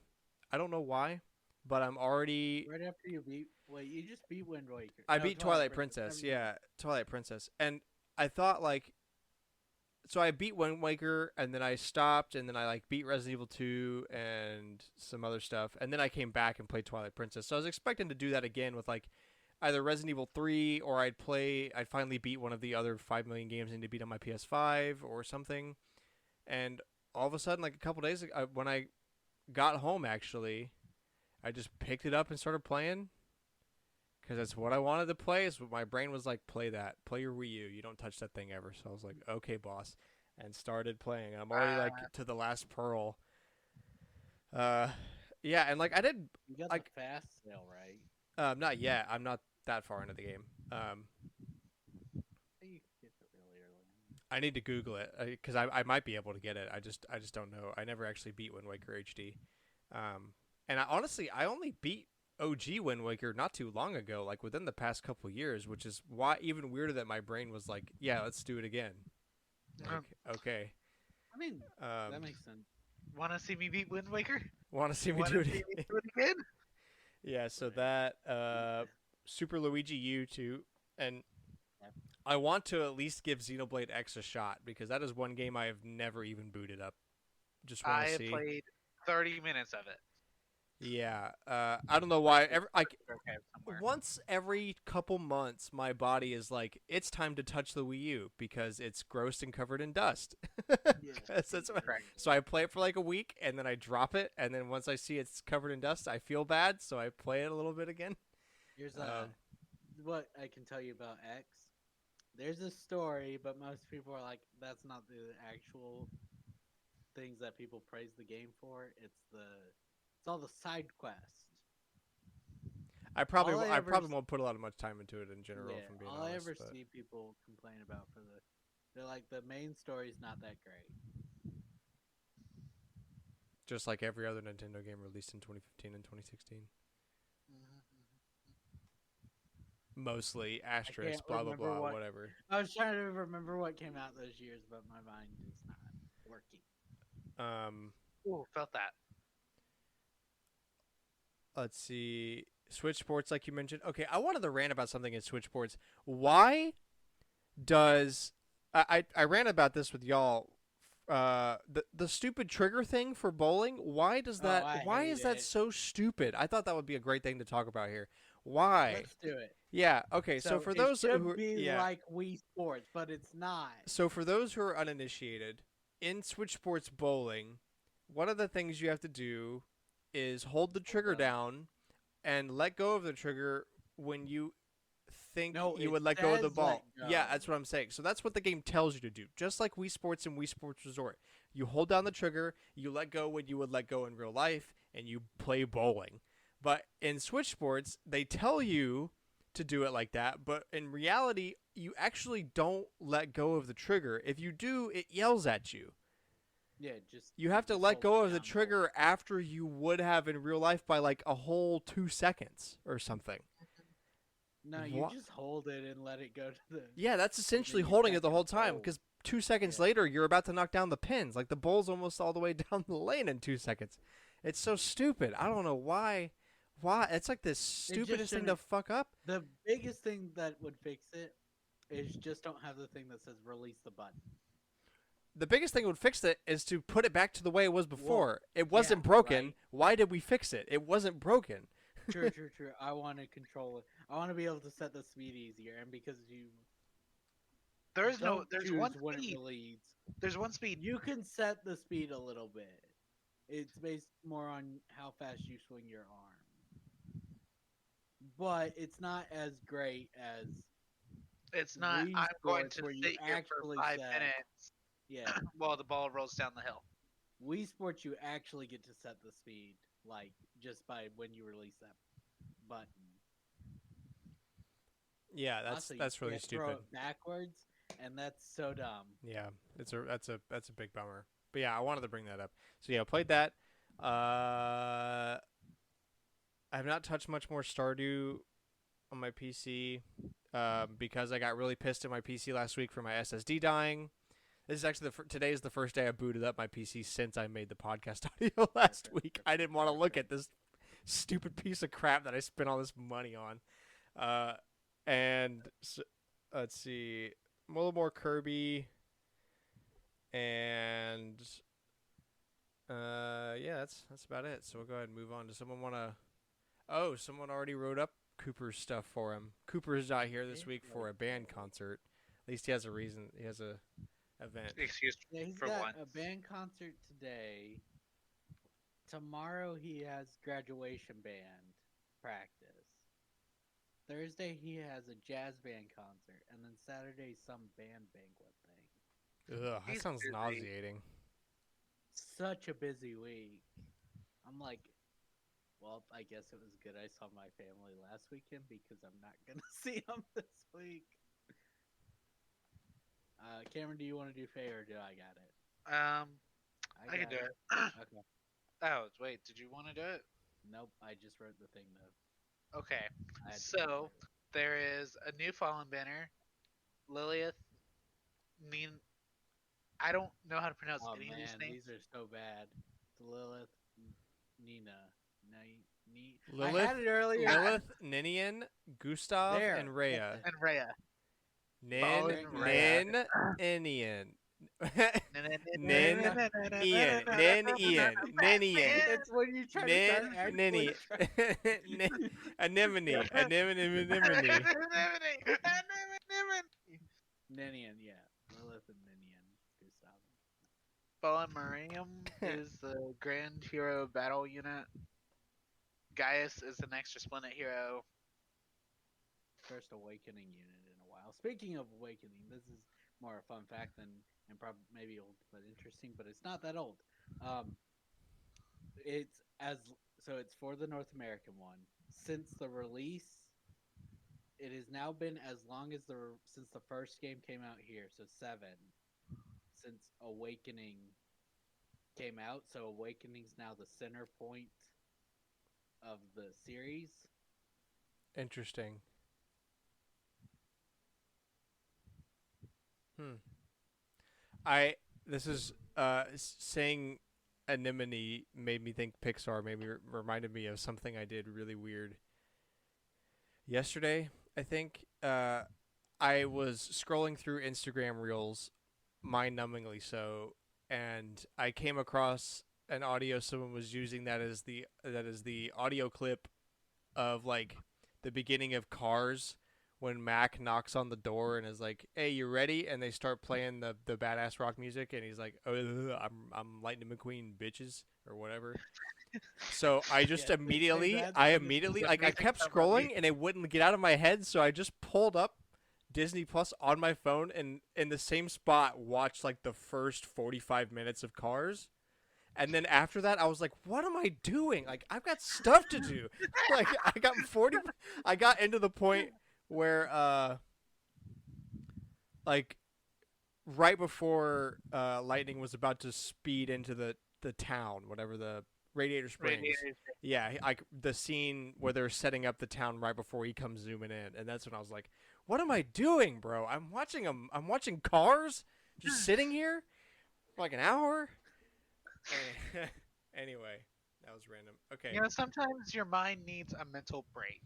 I don't know why, but I'm already... Right after you beat... Wait, you just beat Wind Waker. I No, beat Twilight Princess, yeah. Twilight Princess. And I thought, like... So I beat Wind Waker, and then I stopped, and then I, like, beat Resident Evil 2 and some other stuff. And then I came back and played Twilight Princess. So I was expecting to do that again with, like, either Resident Evil 3, or I'd finally beat one of the other 5 million games I need to beat on my PS5 or something. And all of a sudden, like, a couple days ago, when I got home, actually, I just picked it up and started playing. Because that's what I wanted to play. Is what my brain was like, play that. Play your Wii U. You don't touch that thing ever. So I was like, okay, boss. And started playing. I'm already, like, to the last pearl. Yeah, and, like, I did... You got like, the fast sale, right? Not yet. I'm not that far into the game. You could get it really early. I need to Google it. Because I might be able to get it. I just don't know. I never actually beat Wind Waker HD. And I only beat OG Wind Waker not too long ago, like within the past couple years, which is why even weirder that my brain was like, yeah, let's do it again. Like, okay. I mean, that makes sense. Want to see me beat Wind Waker? Want to see me Wanna do it see me again? do it again? Yeah, so that Super Luigi U 2, and Yep. I want to at least give Xenoblade X a shot because that is one game I have never even booted up. Just want I to have see. played 30 minutes of it. Yeah, I don't know why. Okay, somewhere. Once every couple months, my body is like, it's time to touch the Wii U because it's gross and covered in dust. That's what, Correct. so I play it for like a week, and then I drop it, and then once I see it's covered in dust, I feel bad, so I play it a little bit again. Here's what I can tell you about X. There's a story, but most people are like, that's not the actual things that people praise the game for. It's all the side quests. I probably All I ever probably won't put a lot of much time into it in general. Yeah, If I'm being all I honest, ever but see people complain about they're like, the main story's not that great. just like every other Nintendo game released in 2015 and 2016, mostly asterisk, blah blah remember blah, whatever. I was trying to remember what came out those years, but my mind is not working. Ooh, felt that. Let's see. Switch Sports, like you mentioned. Okay, I wanted to rant about something in Switch Sports. Why does I ran about this with y'all? The stupid trigger thing for bowling. Why does that? I why hate is that it. so stupid? I thought that would be a great thing to talk about here. Why? Let's do it. Yeah. Okay. So for it those should who be yeah. like Wii Sports, but it's not. So for those who are uninitiated, in Switch Sports Bowling, one of the things you have to do is hold the trigger down and let go of the trigger when you think No, you it would let go of the says let ball. Yeah, go. that's what I'm saying. So that's what the game tells you to do. Just like Wii Sports and Wii Sports Resort. You hold down the trigger, you let go when you would let go in real life, and you play bowling. But in Switch Sports, they tell you to do it like that, but in reality, you actually don't let go of the trigger. If you do, it yells at you. Yeah, just You have to just let hold go it of the down the whole trigger after you would have in real life by like a whole 2 seconds or something. No, you What? just hold it and let it go to the. Yeah, that's And then essentially you holding it check the and whole time hold. because 2 seconds Yeah. later you're about to knock down the pins. Like the ball's almost all the way down the lane in 2 seconds. It's so stupid. I don't know why. Why? It's like the It just stupidest thing to shouldn't. fuck up. The biggest thing that would fix it is just don't have the thing that says release the button. The biggest thing that would fix it is to put it back to the way it was before. It wasn't yeah, broken. right. Why did we fix it? It wasn't broken. True. I want to control it. I want to be able to set the speed easier, and because you There's choose one when it speed. releases, There's one speed. you can set the speed a little bit. It's based more on how fast you swing your arm, but it's not as great as It's not. Wii I'm going Sports to where you sit here for actually 5 minutes yeah, while the ball rolls down the hill. Wii Sports you actually get to set the speed like just by when you release that button. Yeah, Also, you that's really can't throw stupid. it backwards, and that's so dumb. Yeah, that's a big bummer. But yeah, I wanted to bring that up. So yeah, I played that. I have not touched much more Stardew on my PC because I got really pissed at my PC last week for my SSD dying. This is actually today is the first day I booted up my PC since I made the podcast audio last week. I didn't want to look at this stupid piece of crap that I spent all this money on. And so, let's see, a little more Kirby, and yeah, that's about it. So we'll go ahead and move on. Does someone want to? Oh, someone already wrote up Cooper's stuff for him. Cooper's not here this week for a band concert. At least he has a reason. He has a event. Excuse Yeah, he's for got once. a band concert today. Tomorrow he has graduation band practice. Thursday he has a jazz band concert, and then Saturday some band banquet thing. Ugh, that He's sounds busy. nauseating. Such a busy week. I'm like, well, I guess it was good I saw my family last weekend because I'm not gonna see them this week. Cameron, do you want to do Faye or do I got it? I can got do it. Okay. Oh, wait. Did you want to do it? Nope, I just wrote the thing though. Okay. I had to So there is a new Fallen banner, Lilith. Nin. I don't know how to pronounce Oh any of man, these names. these are so bad. Lilith, Nina, I Lilith, had it earlier. Lilith, Ninian, Gustav, There. and Rhea. And Rhea. Nin, Fallen Rhea. Nin, Inian. Nin, Ian, Nin, Ian, Nin, Ian. It's when you try to start Nin, actually Ninny, Anemone, Anemone. Ninian, yeah. Lilith and Ninian. Gustav. Fallen Mariam is the Grand Hero Battle Unit. Gaius is an extra Splendid Hero. First awakening unit in a while. Speaking of awakening, this is more a fun fact than and probably maybe old but interesting, but it's not that old. It's it's for the North American one. Since the release, it has now been as long as since the first game came out here, so 7 since Awakening came out. So Awakening's now the center point of the series. Interesting. This is saying anemone made me think Pixar. Maybe reminded me of something I did really weird yesterday. I think I was scrolling through Instagram Reels, mind-numbingly so, and I came across an audio someone was using that is the audio clip of like the beginning of Cars when Mac knocks on the door and is like, "Hey, you ready?" and they start playing the badass rock music and he's like, "Oh, I'm Lightning McQueen, bitches," or whatever. So I just Yeah, they say immediately, that's I when it's immediately, The like, I music kept from a scrolling and it wouldn't get out of my head. So I just pulled up Disney Plus on my phone and in the same spot watched like the first 45 minutes of Cars. And then after that, I was like, what am I doing? Like, I've got stuff to do. Like, I got into the point where, like, right before Lightning was about to speed into the town, whatever the Radiator Springs. Radiator. Yeah, like the scene where they're setting up the town right before he comes zooming in, and that's when I was like, "What am I doing, bro? I'm watching Cars, just sitting here for like an hour." Anyway, that was random. Okay, You know, sometimes your mind needs a mental break.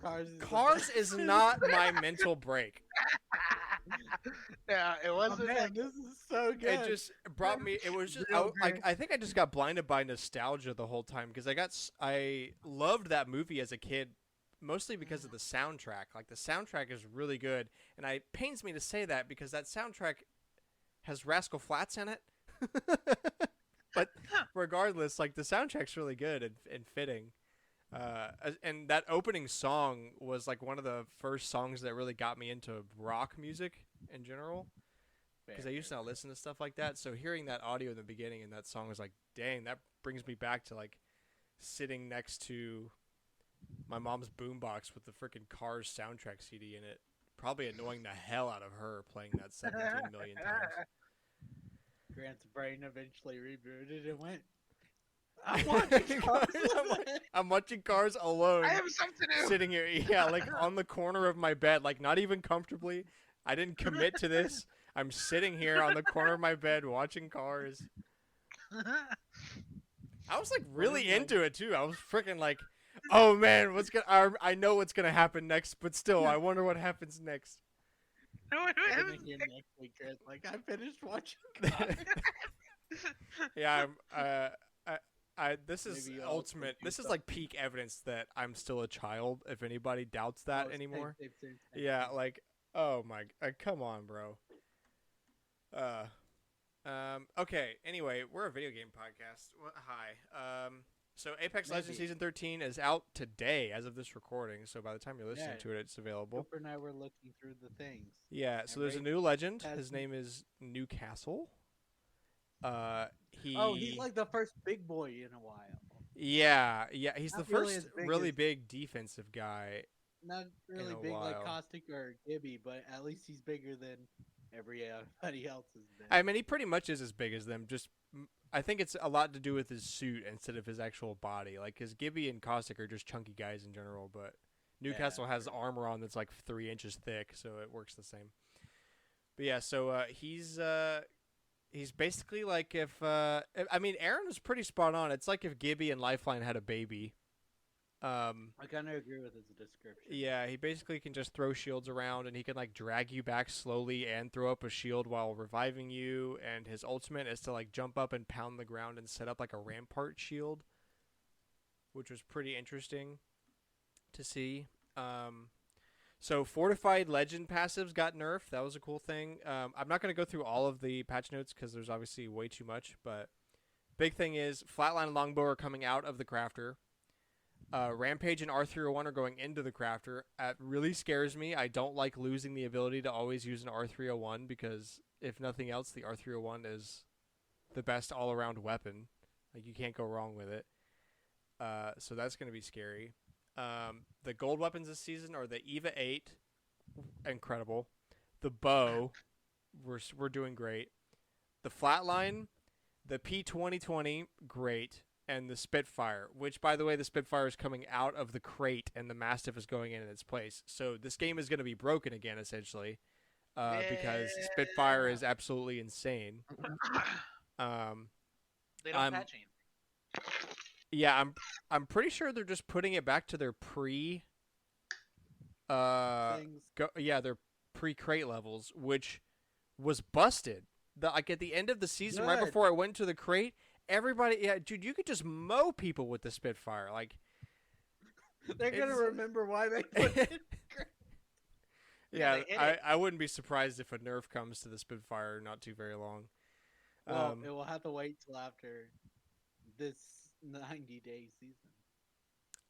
Cars is the Cars best. is not my mental break. Yeah, it Oh, wasn't man, like this is so good. It just brought me. It was just. Real Like great. I think I just got blinded by nostalgia the whole time because I loved that movie as a kid, mostly because of the soundtrack. Like the soundtrack is really good, and it pains me to say that because that soundtrack has Rascal Flatts in it. But regardless, like the soundtrack's really good and fitting. And that opening song was like one of the first songs that really got me into rock music in general because I used to not listen to stuff like that. So hearing that audio in the beginning and that song was like, dang, that brings me back to like sitting next to my mom's boombox with the freaking Cars soundtrack CD in it, probably annoying the hell out of her playing that 17 million times. Grant's brain eventually rebooted and went, I'm watching Cars. I'm watching Cars alone. I have something to do. Sitting here, yeah, like on the corner of my bed, like not even comfortably. I didn't commit to this. I'm sitting here on the corner of my bed watching Cars. I was like really into it too. I was freaking like, oh man, I know what's gonna happen next, but still, I wonder what happens next. I'm gonna hear next week, Grant. Like, I finished watching Cars. Yeah, this is Maybe I'll ultimate. do This is like peak evidence that I'm still a child. If anybody doubts that Oh, anymore, same. yeah, like, oh my, come on, bro. Okay. Anyway, we're a video game podcast. Hi. So Apex Legends Maybe. Season 13 is out today as of this recording. So by the time you're listening Yeah. to it, it's available. Cooper and I were looking through the things. Yeah. So And there's a Ray new legend. has His me- name is Newcastle. He. Oh, he's like the first big boy in a while. Yeah. He's Not the really first as big really as- big defensive guy. Not really a big like while. Caustic or Gibby, but at least he's bigger than everybody else has been. I mean, he pretty much is as big as them. Just, I think it's a lot to do with his suit instead of his actual body. Like, because Gibby and Caustic are just chunky guys in general, but Newcastle has armor on that's like 3 inches thick, so it works the same. But yeah, so he's basically like if I mean, Aaron was pretty spot on. It's like if Gibby and Lifeline had a baby. I kind of agree with his description. Yeah, he basically can just throw shields around, and he can like drag you back slowly and throw up a shield while reviving you. And his ultimate is to like jump up and pound the ground and set up like a rampart shield, which was pretty interesting to see. So fortified legend passives got nerfed. That was a cool thing. I'm not going to go through all of the patch notes because there's obviously way too much. But big thing is flatline and longbow are coming out of the crafter. Rampage and R301 are going into the crafter. It really scares me. I don't like losing the ability to always use an R301 because, if nothing else, the R301 is the best all-around weapon. Like, you can't go wrong with it. So that's going to be scary. The gold weapons this season are the EVA 8, incredible. The bow, we're doing great. The flatline, the P2020, great. And the Spitfire, which, by the way, the Spitfire is coming out of the crate and the Mastiff is going in its place. So this game is going to be broken again, essentially, because Spitfire is absolutely insane. They don't I'm- patching. Yeah, I'm pretty sure they're just putting it back to their Things. their pre-crate levels, which was busted. Like at the end of the season, right Good. before I went to the crate, everybody, yeah, dude, you could just mow people with the Spitfire. Like, They're gonna it's- remember why they put it. yeah, they hit it. I wouldn't be surprised if a nerf comes to the Spitfire not too very long. Well, it will have to wait till after this 90-day season.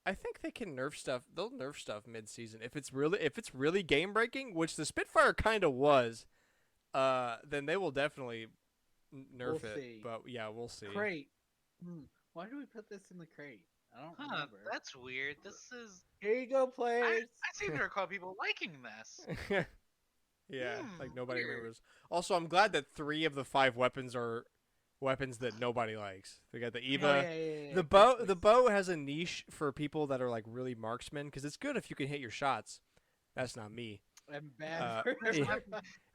I think they can nerf stuff. They'll nerf stuff mid-season if it's really game breaking, which the Spitfire kind of was. Then they will definitely nerf We'll it. see. But yeah, we'll see. Crate. Why do we put this in the crate? I don't Huh, remember. that's weird. This is. Here you go, I players. seem to recall people liking this. Yeah, like nobody Weird. remembers. Also, I'm glad that 3 of the 5 weapons are weapons that nobody likes. We got the Eva. Oh, yeah. The bow. The bow has a niche for people that are like really marksmen because it's good if you can hit your shots. That's not me. And bad for yeah. everyone.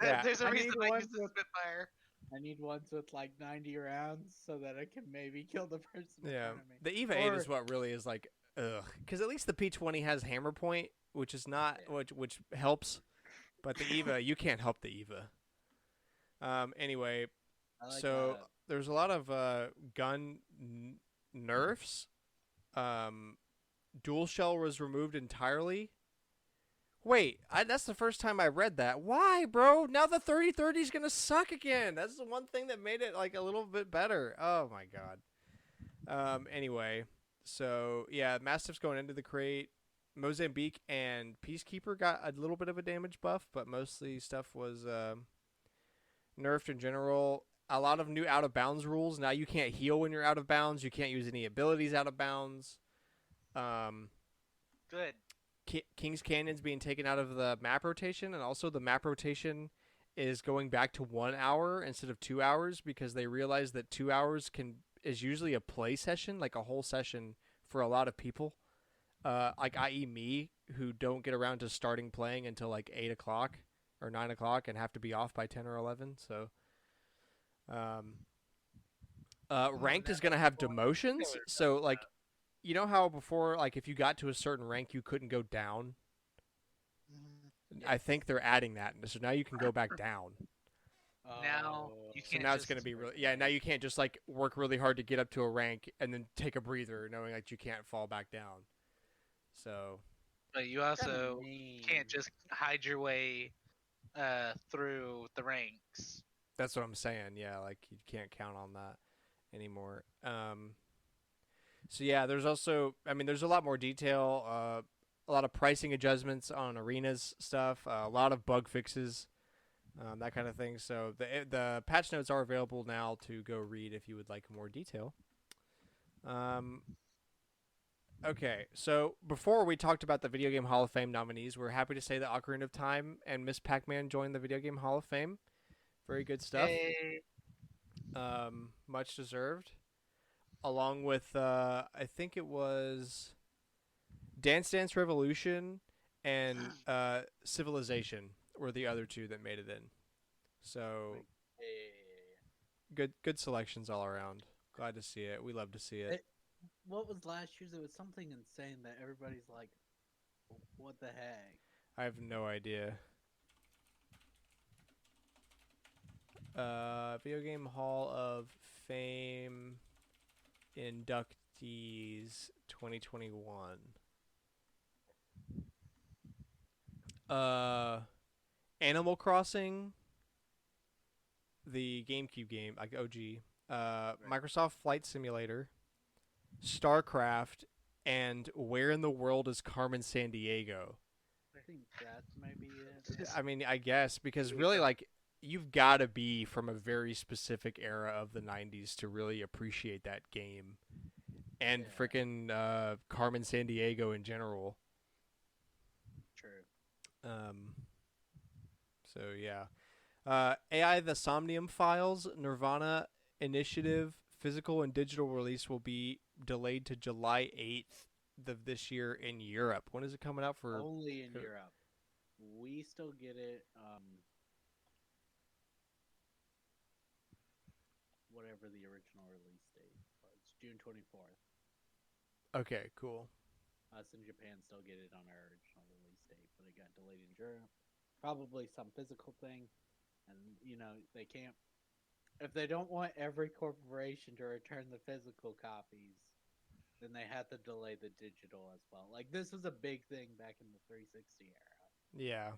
Yeah. There's a I reason need I ones use the with- Spitfire. I need ones with like 90 rounds so that I can maybe kill the person in Yeah, front of me. the Eva 8 is Or- what really is like, ugh. Because at least the P20 has hammer point, which is not Yeah. which helps, but the Eva you can't help the Eva. Anyway, I like so that. there's a lot of gun nerfs. Dual shell was removed entirely. Wait, that's the first time I read that. Why, bro? Now the 30-30 is gonna suck again. That's the one thing that made it like a little bit better. Oh my god. Anyway, so yeah, Mastiff's going into the crate. Mozambique and Peacekeeper got a little bit of a damage buff, but mostly stuff was nerfed in general. A lot of new out of bounds rules. Now you can't heal when you're out of bounds. You can't use any abilities out of bounds. Good. Kings Canyon's being taken out of the map rotation, and also the map rotation is going back to 1 hour instead of 2 hours because they realize that 2 hours is usually a play session, like a whole session for a lot of people, like i.e. me, who don't get around to starting playing until like 8 o'clock or 9 o'clock and have to be off by 10 or 11. So, ranked is going to have demotions. So, like, you know how before, like, if you got to a certain rank, you couldn't go down? I think they're adding that. So now you can go back down. Now you So can't now it's just- going to be really, yeah, now you can't just, like, work really hard to get up to a rank and then take a breather knowing that you can't fall back down. So, But you also can't just hide your way through the ranks. that's what I'm saying. Yeah, like, you can't count on that anymore. So yeah, there's also, I mean, there's a lot more detail, a lot of pricing adjustments on arenas stuff, a lot of bug fixes, that kind of thing. So the patch notes are available now to go read if you would like more detail. Okay, so before we talked about the Video Game Hall of Fame nominees, we're happy to say that Ocarina of Time and Miss Pac-Man joined the Video Game Hall of Fame. Very good stuff. Yay. Much deserved. Along with, I think it was Dance Dance Revolution and Civilization were the other 2 that made it in. So good selections all around. Glad to see it. We love to see it. What was last year's? It was something insane that everybody's like, what the heck? I have no idea. Video Game Hall of Fame inductees 2021. Animal Crossing, the GameCube game, like OG. Microsoft Flight Simulator, StarCraft, and Where in the World is Carmen Sandiego? I think that's maybe it. I mean, I guess, because really, like, you've got to be from a very specific era of the 90s to really appreciate that game. And Yeah. frickin' Carmen Sandiego in general. True. So, yeah. AI The Somnium Files, Nirvana Initiative, physical and digital release will be delayed to July 8th of this year in Europe. When is it coming out for? Only in for- Europe. We still get it. Whatever the original release date was, June 24th. Okay, cool. Us in Japan still get it on our original release date, but it got delayed in Europe. Probably some physical thing, and they can't. If they don't want every corporation to return the physical copies, then they have to delay the digital as well. Like, this was a big thing back in the 360 era. Yeah.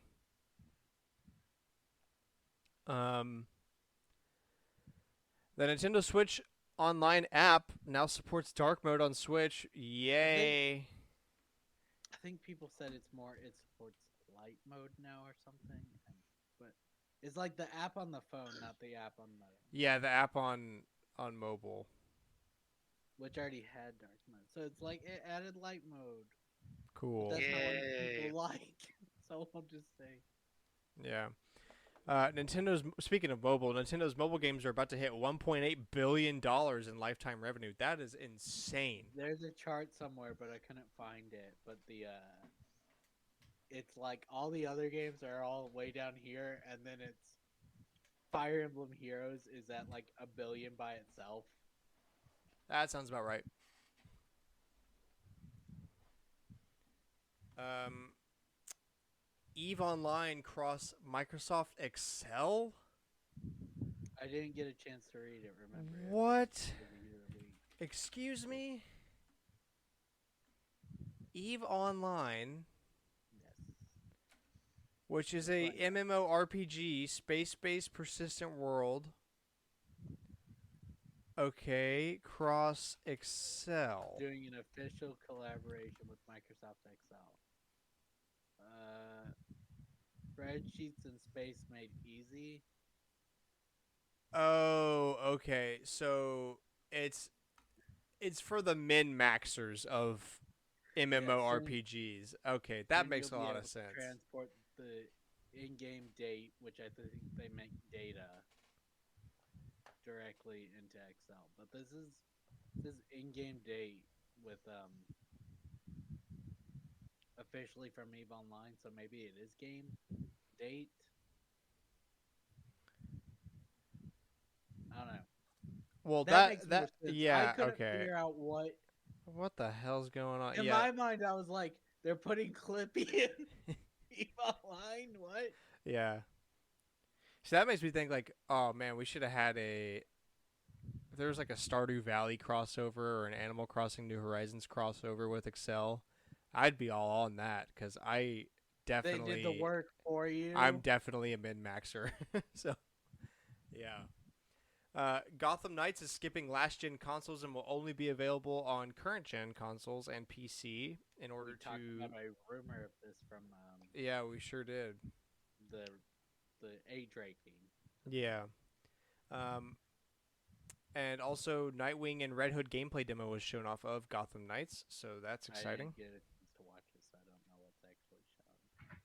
The Nintendo Switch online app now supports dark mode on Switch. I think Yay! I think people said it supports light mode now or something, but it's like the app on the phone, not the app on the Yeah, the app on mobile. which already had dark mode. So it's like it added light mode, but Cool. that's not what Yay. people like. So I'll just say Yeah. Nintendo's speaking of mobile, Nintendo's mobile games are about to hit 1.8 billion dollars in lifetime revenue. That is insane. there's a chart somewhere, but I couldn't find it. But it's like all the other games are all way down here, and then it's Fire Emblem Heroes is at like a billion by itself. That sounds about right. Um, Eve Online cross Microsoft Excel. I didn't get a chance to read it. Remember? What? The week. Excuse me? Eve Online, Yes. which is That's a right. MMORPG, space-based persistent world. Okay, cross Excel. Doing an official collaboration with Microsoft Excel. Spreadsheets in space made easy. Oh, okay. So it's for the min maxers of MMORPGs. Okay, that Soon makes a you'll be lot able of to sense. transport the in-game date, which I think they make data, directly into Excel. But this is in-game date with officially from Eve Online, so maybe it is game date. I don't know. Well, That makes more that sense. I yeah, couldn't okay. figure out what. What the hell's going on? In Yeah, my mind, I was like, they're putting Clippy in Eve Online. What? yeah. So that makes me think like, oh man, we should have had if there was like a Stardew Valley crossover or an Animal Crossing New Horizons crossover with Excel, I'd be all on that because They did the work for I'm you. definitely a min maxer. So yeah. Gotham Knights is skipping last gen consoles and will only be available on current gen consoles and PC in order We talked to. about a rumor of this from Yeah, we sure did. the the age rating. Yeah. Um, and also Nightwing and Red Hood gameplay demo was shown off of Gotham Knights, so that's I exciting. didn't get a chance to watch it, so I don't know what's actually shown.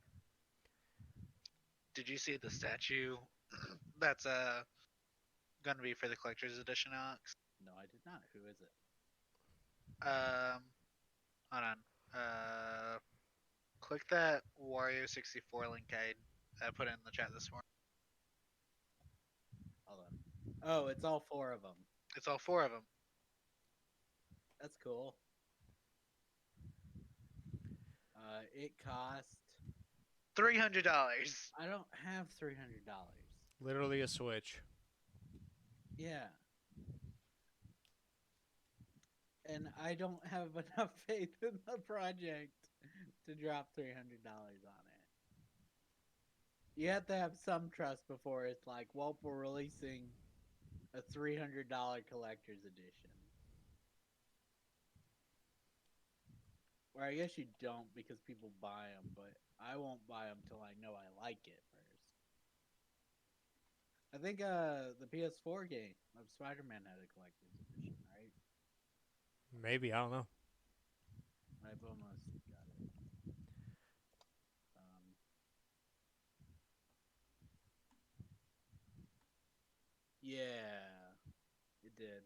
Did you see the statue that's gonna be for the collector's edition, Alex? No, I did not. Who is it? Um, hold on. Click that Wario 64 link I put in the chat this morning. Hold on. Oh, it's all four of them. It's all four of them. That's cool. It cost. $300. I don't have $300. Literally a Switch. Yeah. And I don't have enough faith in the project to drop $300 on it. You have to have some trust before it's like, well, we're releasing a $300 collector's edition. Or I guess you don't because people buy them, but I won't buy them till I know I like it first. I think the PS4 game of Spider-Man had a collector's edition, right? Maybe, I don't know. I've almost got it. Yeah, it did.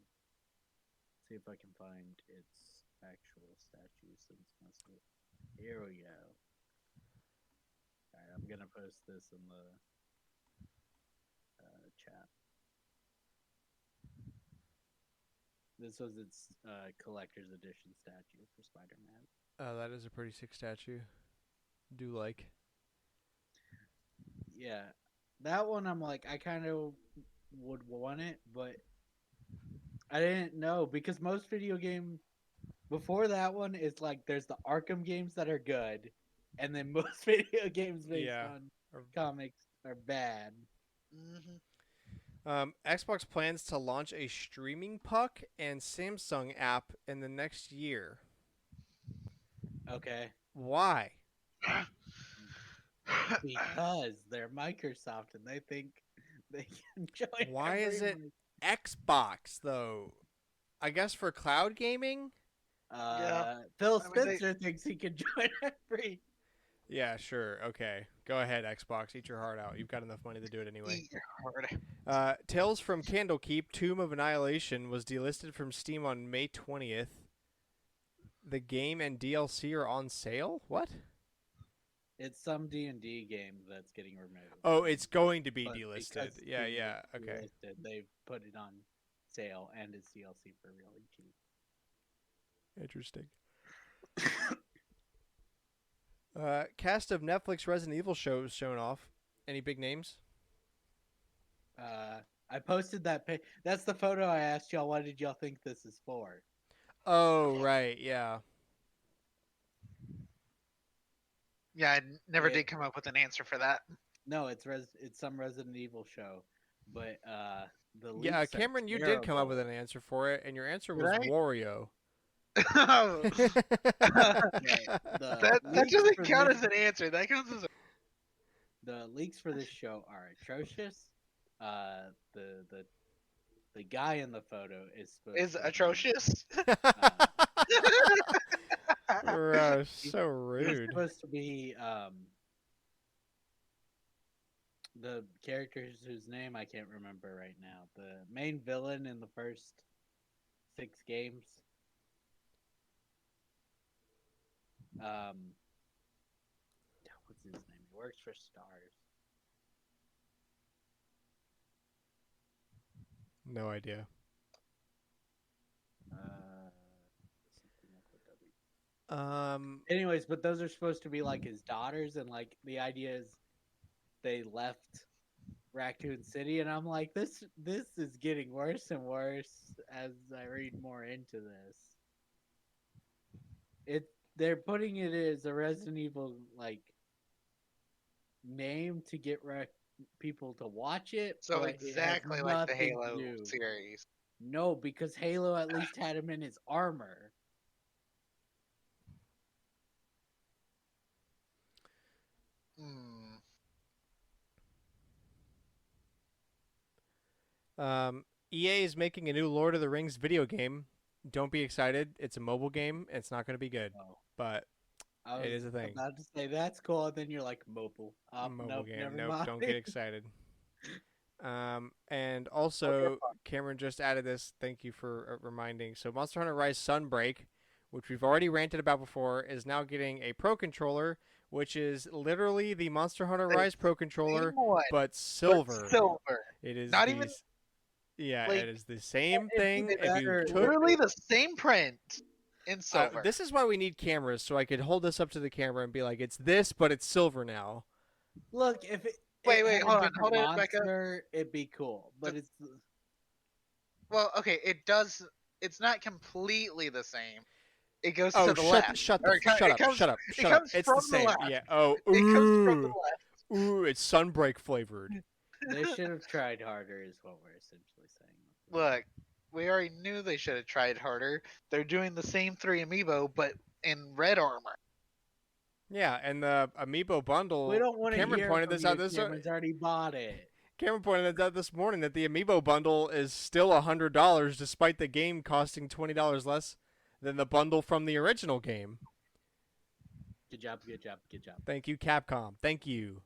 See if I can find its actual statue since most of it. Here we go. Alright, I'm gonna post this in the chat. This was its collector's edition statue for Spider-Man. That is a pretty sick statue. Do like. Yeah, that one I'm like, I kind of would want it, but I didn't know because most video game before that one is like there's the Arkham games that are good, and then most video games based Yeah. on comics are bad. Mm-hmm. Xbox plans to launch a streaming puck and Samsung app in the next year. Okay. Why? Because they're Microsoft and they think they can join Why is it everyone. Xbox though? I guess for cloud gaming. Yeah. Phil I mean, they- Spencer thinks he can join every. Yeah, sure. Okay, go ahead, Xbox. Eat your heart out. You've got enough money to do it anyway. Eat your heart. Tales from Candlekeep: Tomb of Annihilation was delisted from Steam on May 20th. The game and DLC are on sale. What? It's some D&D game that's getting removed. Oh, it's going to be But delisted. because Yeah, Steam yeah. is Okay. delisted, they've put it on sale and it's DLC for really cheap. Interesting. Cast of Netflix Resident Evil shows shown off. Any big names? I posted that. That's the photo I asked y'all. What did y'all think this is for? Oh, right. Yeah. Yeah, I never Yeah. did come up with an answer for that. No, it's some Resident Evil show, but the Yeah, leaks are Cameron, you did come up with terrible. an answer for it, and your answer Did was I? Wario. The That leaks doesn't for count this- as an answer. That counts as a. The leaks for this show are atrocious. The guy in the photo is supposed Is to be- atrocious. Gross, so He's rude. supposed to be the characters whose name I can't remember right now. The main villain in the first 6 games. What's his name? He works for Stars. No idea. Something like with W. Um, Anyways, but those are supposed to be like his daughters, and like the idea is they left Raccoon City, and I'm like, this is getting worse and worse as I read more into this. They're putting it as a Resident Evil like name to get people to watch it. So but it has exactly like the nothing to Halo do. series. No, because Halo at least had him in his armor. Hmm. EA is making a new Lord of the Rings video game. Don't be excited. It's a mobile game. It's not going to be good, Oh, but I was it is a thing. about to say that's cool, and then you're like mobile. Mobile Nope, game. never Nope, mind. don't get excited. And also, Cameron just added this. Thank you for reminding. So, Monster Hunter Rise Sunbreak, which we've already ranted about before, is now getting a Pro Controller, which is literally the Monster Hunter The Rise Pro Controller, Same one, but silver. but silver. It is Not the even, s- Yeah, like, it is the same If thing. it's If you better- took Literally the same print in silver. this is why we need cameras, so I could hold this up to the camera and be like, "It's this, but it's silver now." Look, if it Wait, had a hold on, different hold it back up. monster, it'd be cool. But it's Well, okay, it does. It's not completely the same. It goes Oh, to the left. shut Or the it co- shut it up, comes- shut up, it shut up. comes It's from the the same. left. Yeah. Oh, It comes from the ooh, left. ooh, it's Sunbreak flavored. they should have tried harder, is what we're essentially saying. Look, we already knew they should have tried harder. They're doing the same 3 amiibo, but in red armor. Yeah, and the Amiibo bundle. We don't want to Cameron hear pointed from this you. out this. Cameron's already bought it. Cameron pointed this out this morning that the Amiibo bundle is still $100, despite the game costing $20 less than the bundle from the original game. Good job, good job, good job. Thank you, Capcom. Thank you.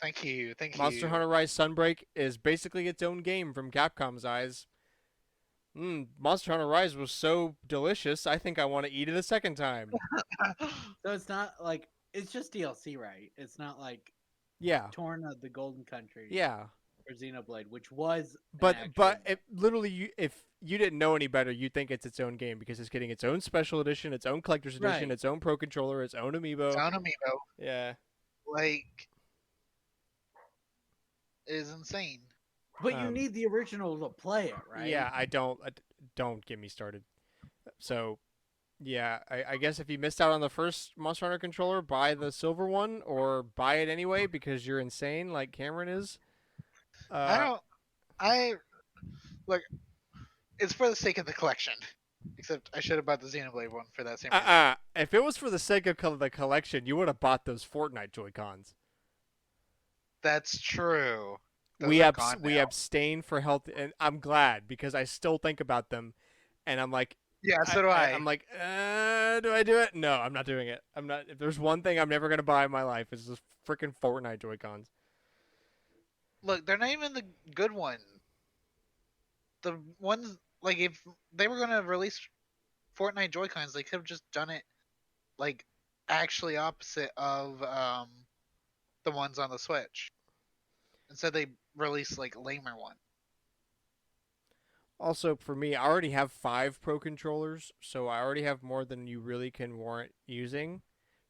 Thank you, thank Monster you. Hunter Rise Sunbreak is basically its own game from Capcom's eyes. Monster Hunter Rise was so delicious, I think I want to eat it a second time. So it's not like it's just DLC, right? It's not like Yeah, Torn of the Golden Country yeah. or Xenoblade, which was an But actual- literally, if you didn't know any better, you'd think it's its own game because it's getting its own special edition, its own collector's edition, Right. its own Pro Controller, its own Amiibo. Sound amiibo, Yeah. like, is insane. But you um, need the original to play it, right? Yeah, don't get me started. So, yeah, I guess if you missed out on the first Monster Hunter controller, buy the silver one or buy it anyway because you're insane like Cameron is. I I look. It's for the sake of the collection. Except I should have bought the Xenoblade one for that same reason. If it was for the sake of the collection, you would have bought those Fortnite Joy-Cons. That's true. Those We are gone we now. abstain for health, and I'm glad because I still think about them, and I'm like, Yeah, so do I. I'm like, do I do it? No, I'm not doing it. I'm not. If there's one thing I'm never gonna buy in my life, it's just freaking Fortnite Joy-Cons. Look, they're not even the good one. The ones like if they were gonna release Fortnite Joy-Cons, they could have just done it like actually opposite of the ones on the Switch. Instead, they released like lamer one. Also, for me, I already have 5 Pro controllers, so I already have more than you really can warrant using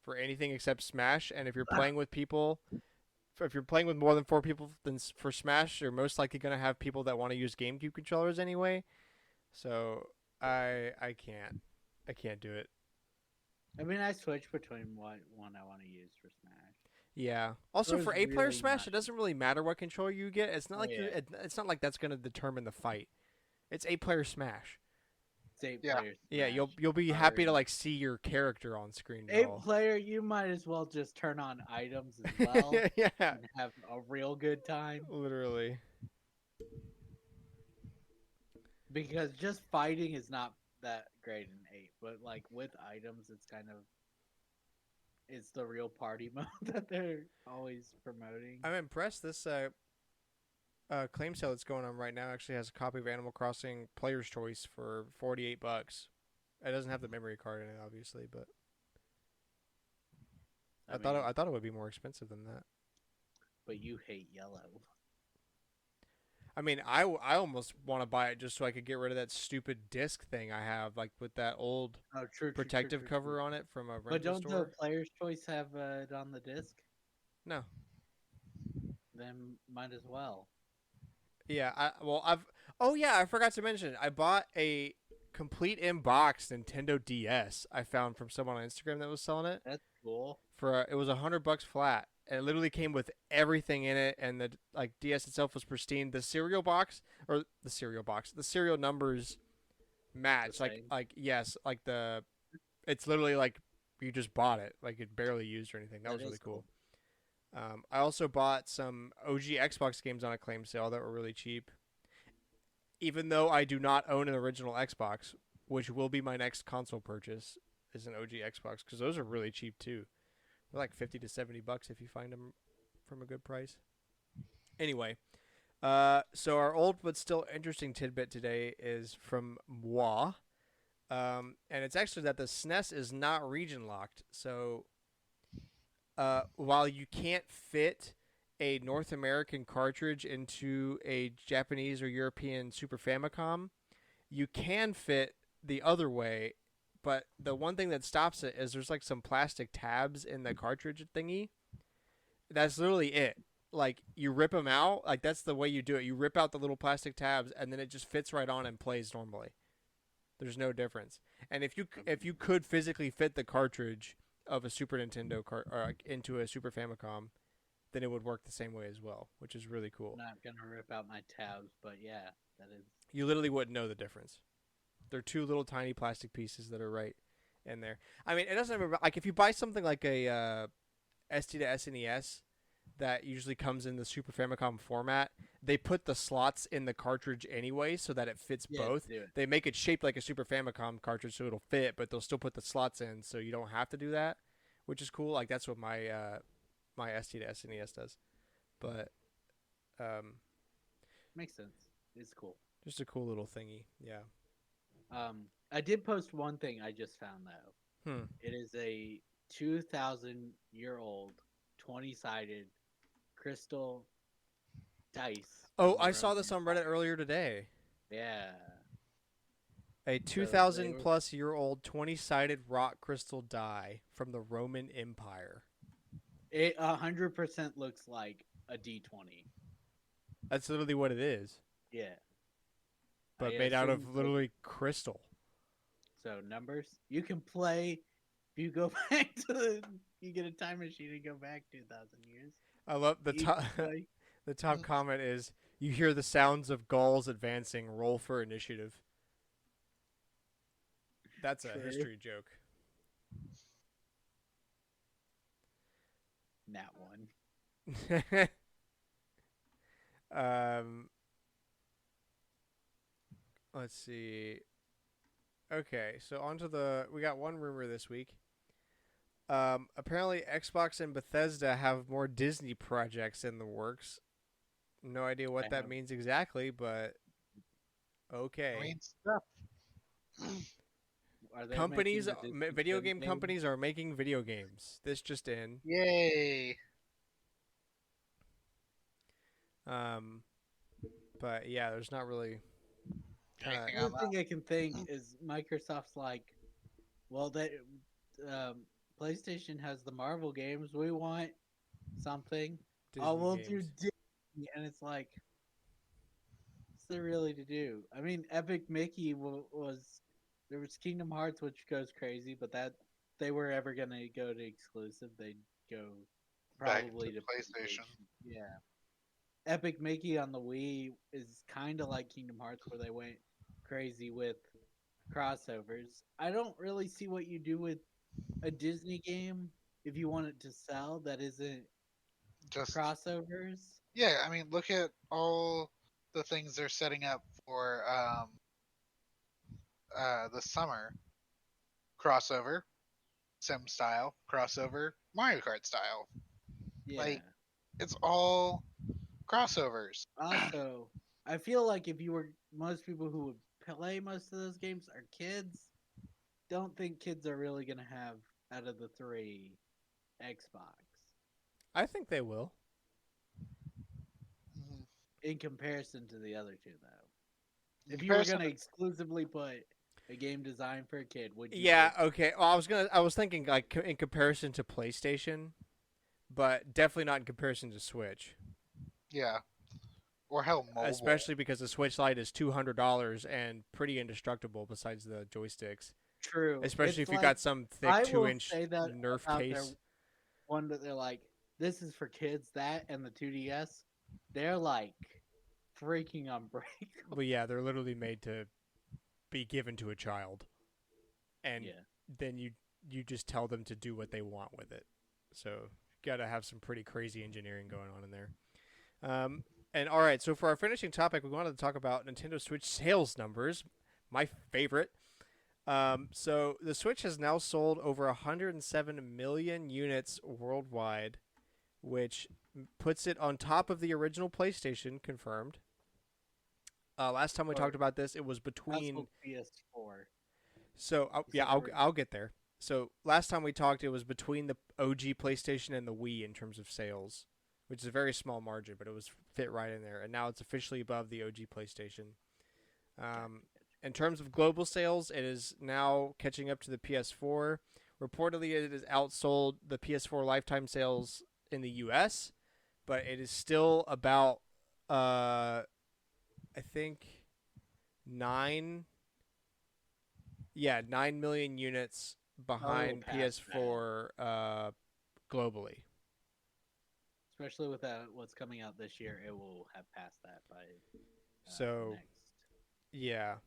for anything except Smash. And if you're playing with people, if you're playing with more than 4 people, then for Smash, you're most likely gonna have people that want to use GameCube controllers anyway. So I can't do it. I mean, I switch between what one I want to use for Smash. Yeah. Also, It for was 8-player really Smash, not- it doesn't really matter what controller you get. It's not Oh, like yeah. it's not like that's gonna determine the fight. It's 8-player Smash. It's 8 Yeah. players. Yeah, Smash. you'll be happy to Already. like see your character on screen. and 8 all. player, you might as well just turn on items as well Yeah, and have a real good time. literally. Because just fighting is not that great in 8, but like with items, it's the real party mode that they're always promoting. I'm impressed. This claim sale that's going on right now actually has a copy of Animal Crossing Player's Choice for $48. It doesn't have the memory card in it, obviously, but I thought it would be more expensive than that. But you hate yellow. I mean, I almost want to buy it just so I could get rid of that stupid disc thing I have, like with that old Oh, true. protective cover on it from a rental But don't store. the player's choice have it on the disc? No. Then might as well. Yeah, I forgot to mention, I bought a complete in-box Nintendo DS I found from someone on Instagram that was selling it. That's cool. It was $100 flat. And it literally came with everything in it, and the DS itself was pristine. The cereal numbers match. same? Yes, it's literally like you just bought it, like it barely used or anything. That was really is cool. I also bought some OG Xbox games on a claim sale that were really cheap. Even though I do not own an original Xbox, which will be my next console purchase, is an OG Xbox, because those are really cheap too. They're like $50 to $70 if you find them from a good price. Anyway, so our old but still interesting tidbit today is from Moi. And it's actually that the SNES is not region locked. So while you can't fit a North American cartridge into a Japanese or European Super Famicom, you can fit the other way. But the one thing that stops it is there's like some plastic tabs in the cartridge thingy. That's literally it. Like you rip them out, like that's the way you do it. You rip out the little plastic tabs, and then it just fits right on and plays normally. There's no difference. And if you could physically fit the cartridge of a Super Nintendo into a Super Famicom, then it would work the same way as well, which is really cool. I'm not gonna rip out my tabs, but yeah, that is. You literally wouldn't know the difference. They're 2 little tiny plastic pieces that are right in there. I mean, it doesn't ever, like if you buy something like a SD to SNES that usually comes in the Super Famicom format, they put the slots in the cartridge anyway so that it fits both. Do it. They make it shaped like a Super Famicom cartridge so it'll fit, but they'll still put the slots in so you don't have to do that, which is cool. Like that's what my my SD to SNES does. But Makes sense. It's cool. just a cool little thingy. Yeah. I did post one thing I just found though. Hmm. It is a 2,000-year-old 20-sided crystal dice. Oh, from the I saw this Roman on Reddit Empire. earlier today. Yeah. A they 2,000 were- plus year old 20-sided rock crystal die from the Roman Empire. It 100% looks like a D20. That's literally what it is, Yeah. but I made out of assume- literally crystal. So numbers. You can play. If you go back you get a time machine and go back 2,000 years. I love the You top. can play- The top comment is, You hear the sounds of Gauls advancing. Roll for initiative. That's a True. history joke. That one. um, let's see. Okay, so we got one rumor this week. Apparently Xbox and Bethesda have more Disney projects in the works. No idea what that means exactly, but okay. I mean, stuff. Are they Companies, making the Disney video Sim game game? companies are making video games. This just in. Yay! But yeah, there's not really. Anything The on only that? thing I can think is Microsoft's like, well, PlayStation has the Marvel games. We want something. Disney We'll games. do Disney, and it's like, what's there really to do? I mean, Epic Mickey was there was Kingdom Hearts, which goes crazy, but that they were ever gonna go to exclusive, they'd go Back probably to to PlayStation. Yeah, Epic Mickey on the Wii is kind of like Kingdom Hearts, where they went crazy with crossovers. I don't really see what you do with a Disney game if you want it to sell that isn't Just crossovers. yeah, I mean, look at all the things they're setting up for the summer crossover, sim style crossover, Mario Kart style. Yeah. Like it's all crossovers. Also, I feel like if you were most people who would play most of those games are kids. Don't think kids are really gonna have out of the three Xbox I think they will. Mhm. in comparison to the other two, though. In If you were comparison gonna to- exclusively put a game designed for a kid, would you? Yeah. pick- Okay. Well, I was thinking like in comparison to PlayStation, but definitely not in comparison to Switch. yeah, or hell, mobile. Especially because the Switch Lite is $200 and pretty indestructible. Besides the joysticks, True. especially It's if you like- got some thick I will 2-inch say that Nerf about case. their one that they're like, this is for kids. That and the 2DS, they're like freaking unbreakable. But yeah, they're literally made to be given to a child, and Yeah. then you just tell them to do what they want with it. So gotta have some pretty crazy engineering going on in there. And all right, so for our finishing topic, we wanted to talk about Nintendo Switch sales numbers, my favorite. So the Switch has now sold over 107 million units worldwide, which puts it on top of the original PlayStation, confirmed. Last time we talked about this, it was between. Also PS4. So yeah, I'll get there. So last time we talked, it was between the OG PlayStation and the Wii in terms of sales, which is a very small margin, but it was fit right in there. And now it's officially above the OG PlayStation. In terms of global sales, it is now catching up to the PS4. Reportedly, it has outsold the PS4 lifetime sales in the US, but it is still about, I think, 9 million units behind past PS4 globally. Especially with what's coming out this year, it will have passed that by So, next. yeah,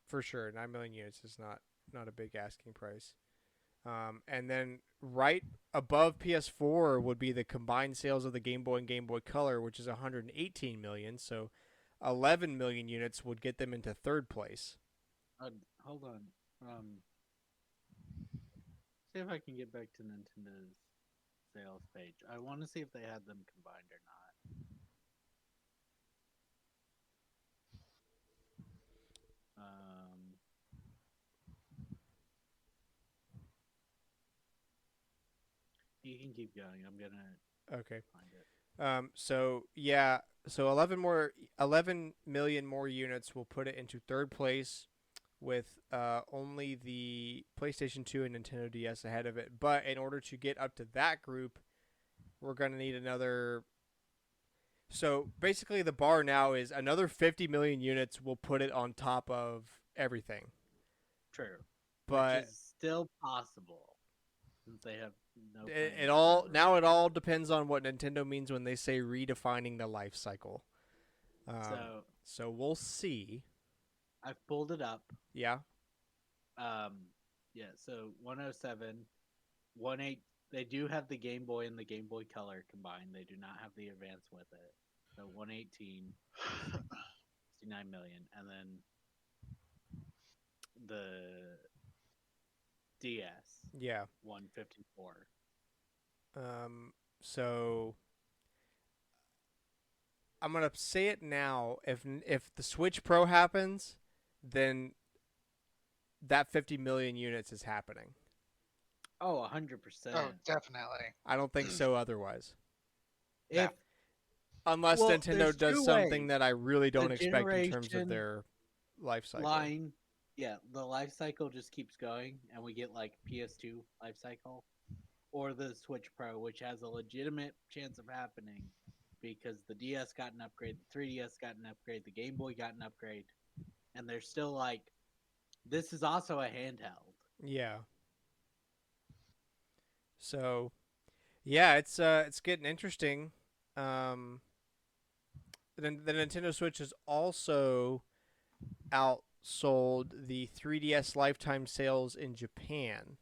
for sure, 9 million units is not a big asking price. And then right above PS4 would be the combined sales of the Game Boy and Game Boy Color, which is 118 million. So 11 million units would get them into third place. Hold on. See if I can get back to Nintendo's sales page. I want to see if they had them combined or not. You can keep going. I'm gonna Okay. find it. So 11 million more units will put it into third place, with only the PlayStation 2 and Nintendo DS ahead of it. But in order to get up to that group, we're gonna need another. So basically, the bar now is another 50 million units will put it on top of everything. True. But Which is still possible since they have No It plans all forever. now it all depends on what Nintendo means when they say redefining the life cycle. So So we'll see. I've pulled it up. Yeah. Yeah. So 107, 18. They do have the Game Boy and the Game Boy Color combined. They do not have the Advance with it. So 118 is 69 million, and then the DS Yeah. 154. So I'm gonna say it now. If the Switch Pro happens, then that 50 million units is happening. Oh, 100%. Oh, definitely. I don't think so otherwise. No. If Unless Well, Nintendo there's does two something ways. that I really don't The expect in terms of generation their life cycle. line, yeah, the life cycle just keeps going, and we get like PS2 life cycle, or the Switch Pro, which has a legitimate chance of happening because the DS got an upgrade, the 3DS got an upgrade, the Game Boy got an upgrade, and they're still like, this is also a handheld. Yeah. So, yeah, it's getting interesting. Um, the Nintendo Switch has also outsold the 3DS lifetime sales in Japan.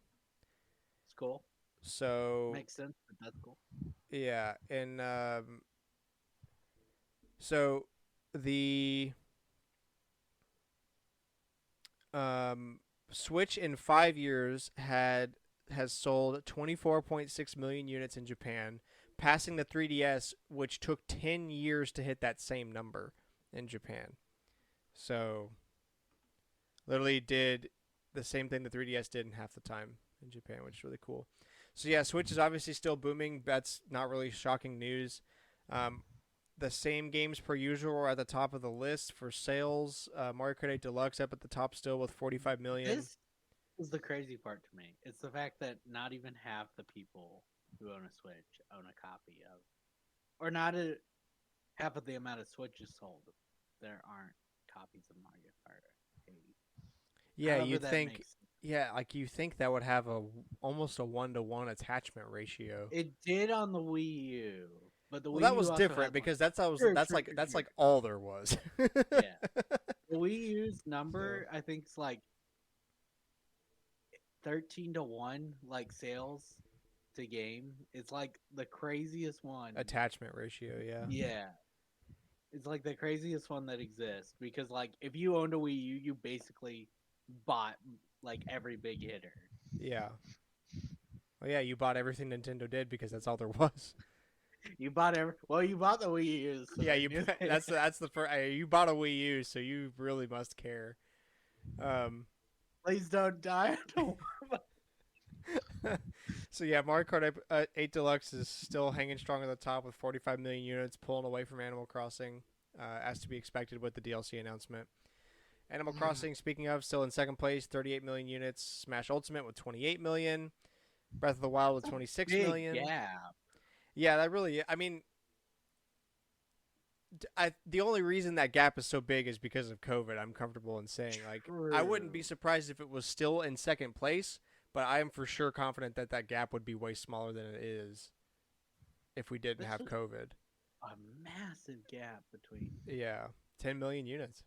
It's cool. So, Makes sense, but that's cool. yeah, and so the um, Switch in 5 years has sold 24.6 million units in Japan, passing the 3DS, which took 10 years to hit that same number in Japan. So, literally did the same thing the 3DS did in half the time in Japan, which is really cool. So yeah, Switch is obviously still booming. That's not really shocking news. Um, the same games per usual are at the top of the list for sales. Mario Kart 8 Deluxe up at the top still with 45 million. This is the crazy part to me. It's the fact that not even half the people who own a Switch own a copy of, or not half of the amount of Switches sold. There aren't copies of Mario Kart 8. Yeah, However, you'd that think. makes Yeah, like you think that would have almost a 1-to-1 attachment ratio. it did on the Wii U, but the Well, Wii that U was also different had because True, that's true, like true, that's true. like all there was. Yeah. The Wii U's number I think is like 13-1, like sales to game. It's like the craziest one. Attachment ratio, yeah. Yeah. It's like the craziest one that exists because like if you owned a Wii U, you basically bought like every big hitter. Yeah. Well, yeah, you bought everything Nintendo did because that's all there was. You bought you bought the Wii U. So Yeah, they knew they- that's the first. You bought a Wii U, so you really must care. Please don't die. So yeah, Mario Kart 8 Deluxe is still hanging strong at the top with 45 million units, pulling away from Animal Crossing, as to be expected with the DLC announcement. Animal Crossing, speaking of, still in second place, 38 million units. Smash Ultimate with 28 million. Breath of the Wild with 26 Big million. gap. Yeah, that really. I mean, the only reason that gap is so big is because of COVID. I'm comfortable in saying, like, I wouldn't be True. surprised if it was still in second place, but I am for sure confident that that gap would be way smaller than it is if we didn't This have was COVID. a massive gap between. Yeah, 10 million units.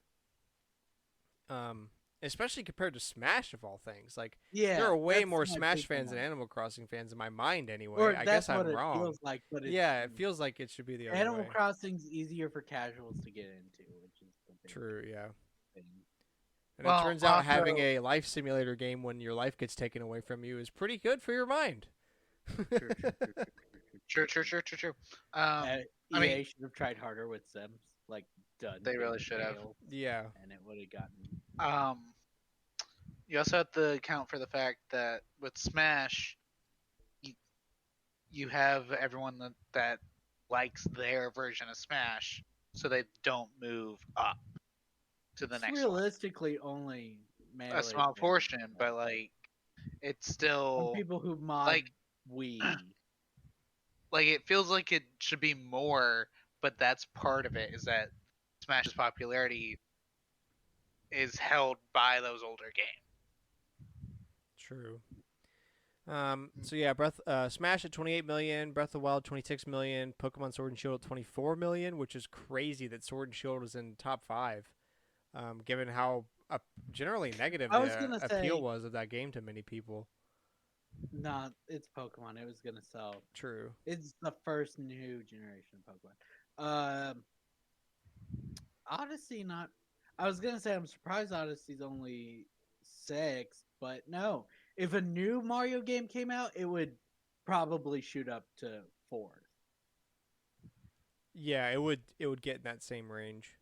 Especially compared to Smash of all things. Like, Yeah, there are way that's more my Smash big fans than one. Animal Crossing fans in my mind, anyway. Or I that's guess what I'm it wrong. feels like, but it's Yeah, it feels like it should be the other Animal way. Crossing's easier for casuals to get into, which is the big True, yeah. thing. And Well, it turns out also- having a life simulator game when your life gets taken away from you is pretty good for your mind. True. True. EA I mean- should have tried harder with Sims, like done. They really big should have. scale, Yeah. and it would have gotten. You also have to account for the fact that with Smash, you have everyone that likes their version of Smash, so they don't move up to the It's next one. realistically only Melee A small fans, portion, right? but like it's Some still people who mod like Wii. like it feels like it should be more, but that's part of it is that Smash's popularity is held by those older games. True. So yeah, Smash at 28 million, Breath of the Wild 26 million, Pokemon Sword and Shield at 24 million, which is crazy that Sword and Shield is in top 5. Given how generally negative I was the gonna appeal say, was of that game to many people. nah, it's Pokemon. It was gonna sell. True. It's the first new generation of Pokemon. Odyssey, not. I was gonna say I'm surprised Odyssey's only 6, but no. If a new Mario game came out, it would probably shoot up to 4. Yeah, it would get in that same range.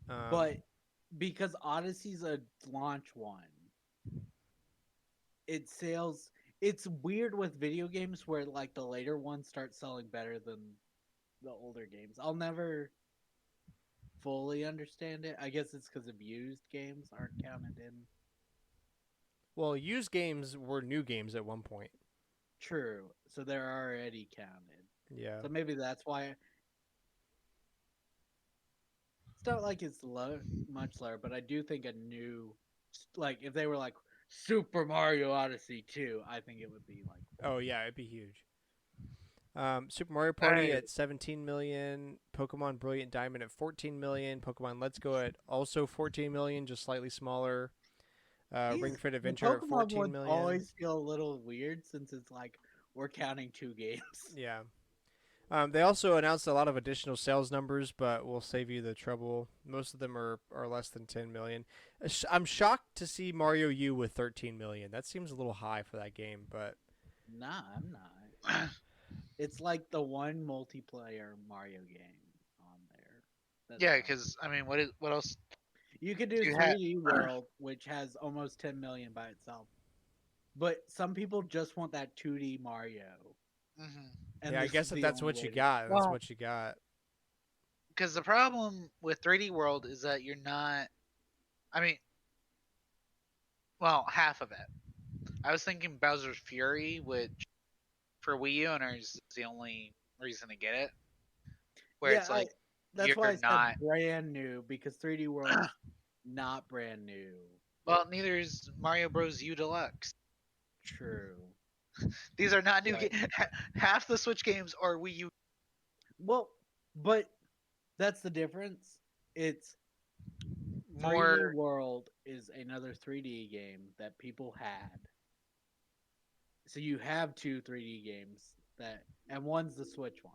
But because Odyssey's a launch one, it sales. It's weird with video games where like the later ones start selling better than the older games. I'll never fully understand it. I guess it's because of used games aren't counted in. Well, used games were new games at one point. True, so they're already counted. Yeah. So maybe that's why it's not like it's low, much lower. But I do think a new, like if they were like Super Mario Odyssey 2, I think it would be like. Oh yeah, it'd be huge. Super Mario All Party right. at 17 million, Pokemon Brilliant Diamond at 14 million, Pokemon Let's Go at also 14 million, just slightly smaller. Ring Fit The Adventure at Pokemon 14 ones million. always feel a little weird since it's like we're counting 2 games. Yeah. They also announced a lot of additional sales numbers, but we'll save you the trouble. Most of them are less than 10 million. I'm shocked to see Mario U with 13 million. That seems a little high for that game, but Nah, I'm not. It's like the one multiplayer Mario game on there. That's Yeah, fine. because I mean, what else You could do do you have? 3D World, which has almost 10 million by itself. But some people just want that 2D Mario, Hmm. and yeah, I this is guess if the that's only what you way to. got, that's Well, what you got. because the problem with 3D World is that you're not. I mean, well, half of it. I was thinking Bowser's Fury, which for Wii U owners is the only reason to get it. Where Yeah, it's like that's you're why I said not. brand new because 3D World's not brand new. Well, neither is Mario Bros. U Deluxe. True. These are not new Right. games. Half the Switch games are Wii U. Well, but that's the difference. It's 3D More. World is another 3D game that people had. So you have 2 3D games that, and one's the Switch one.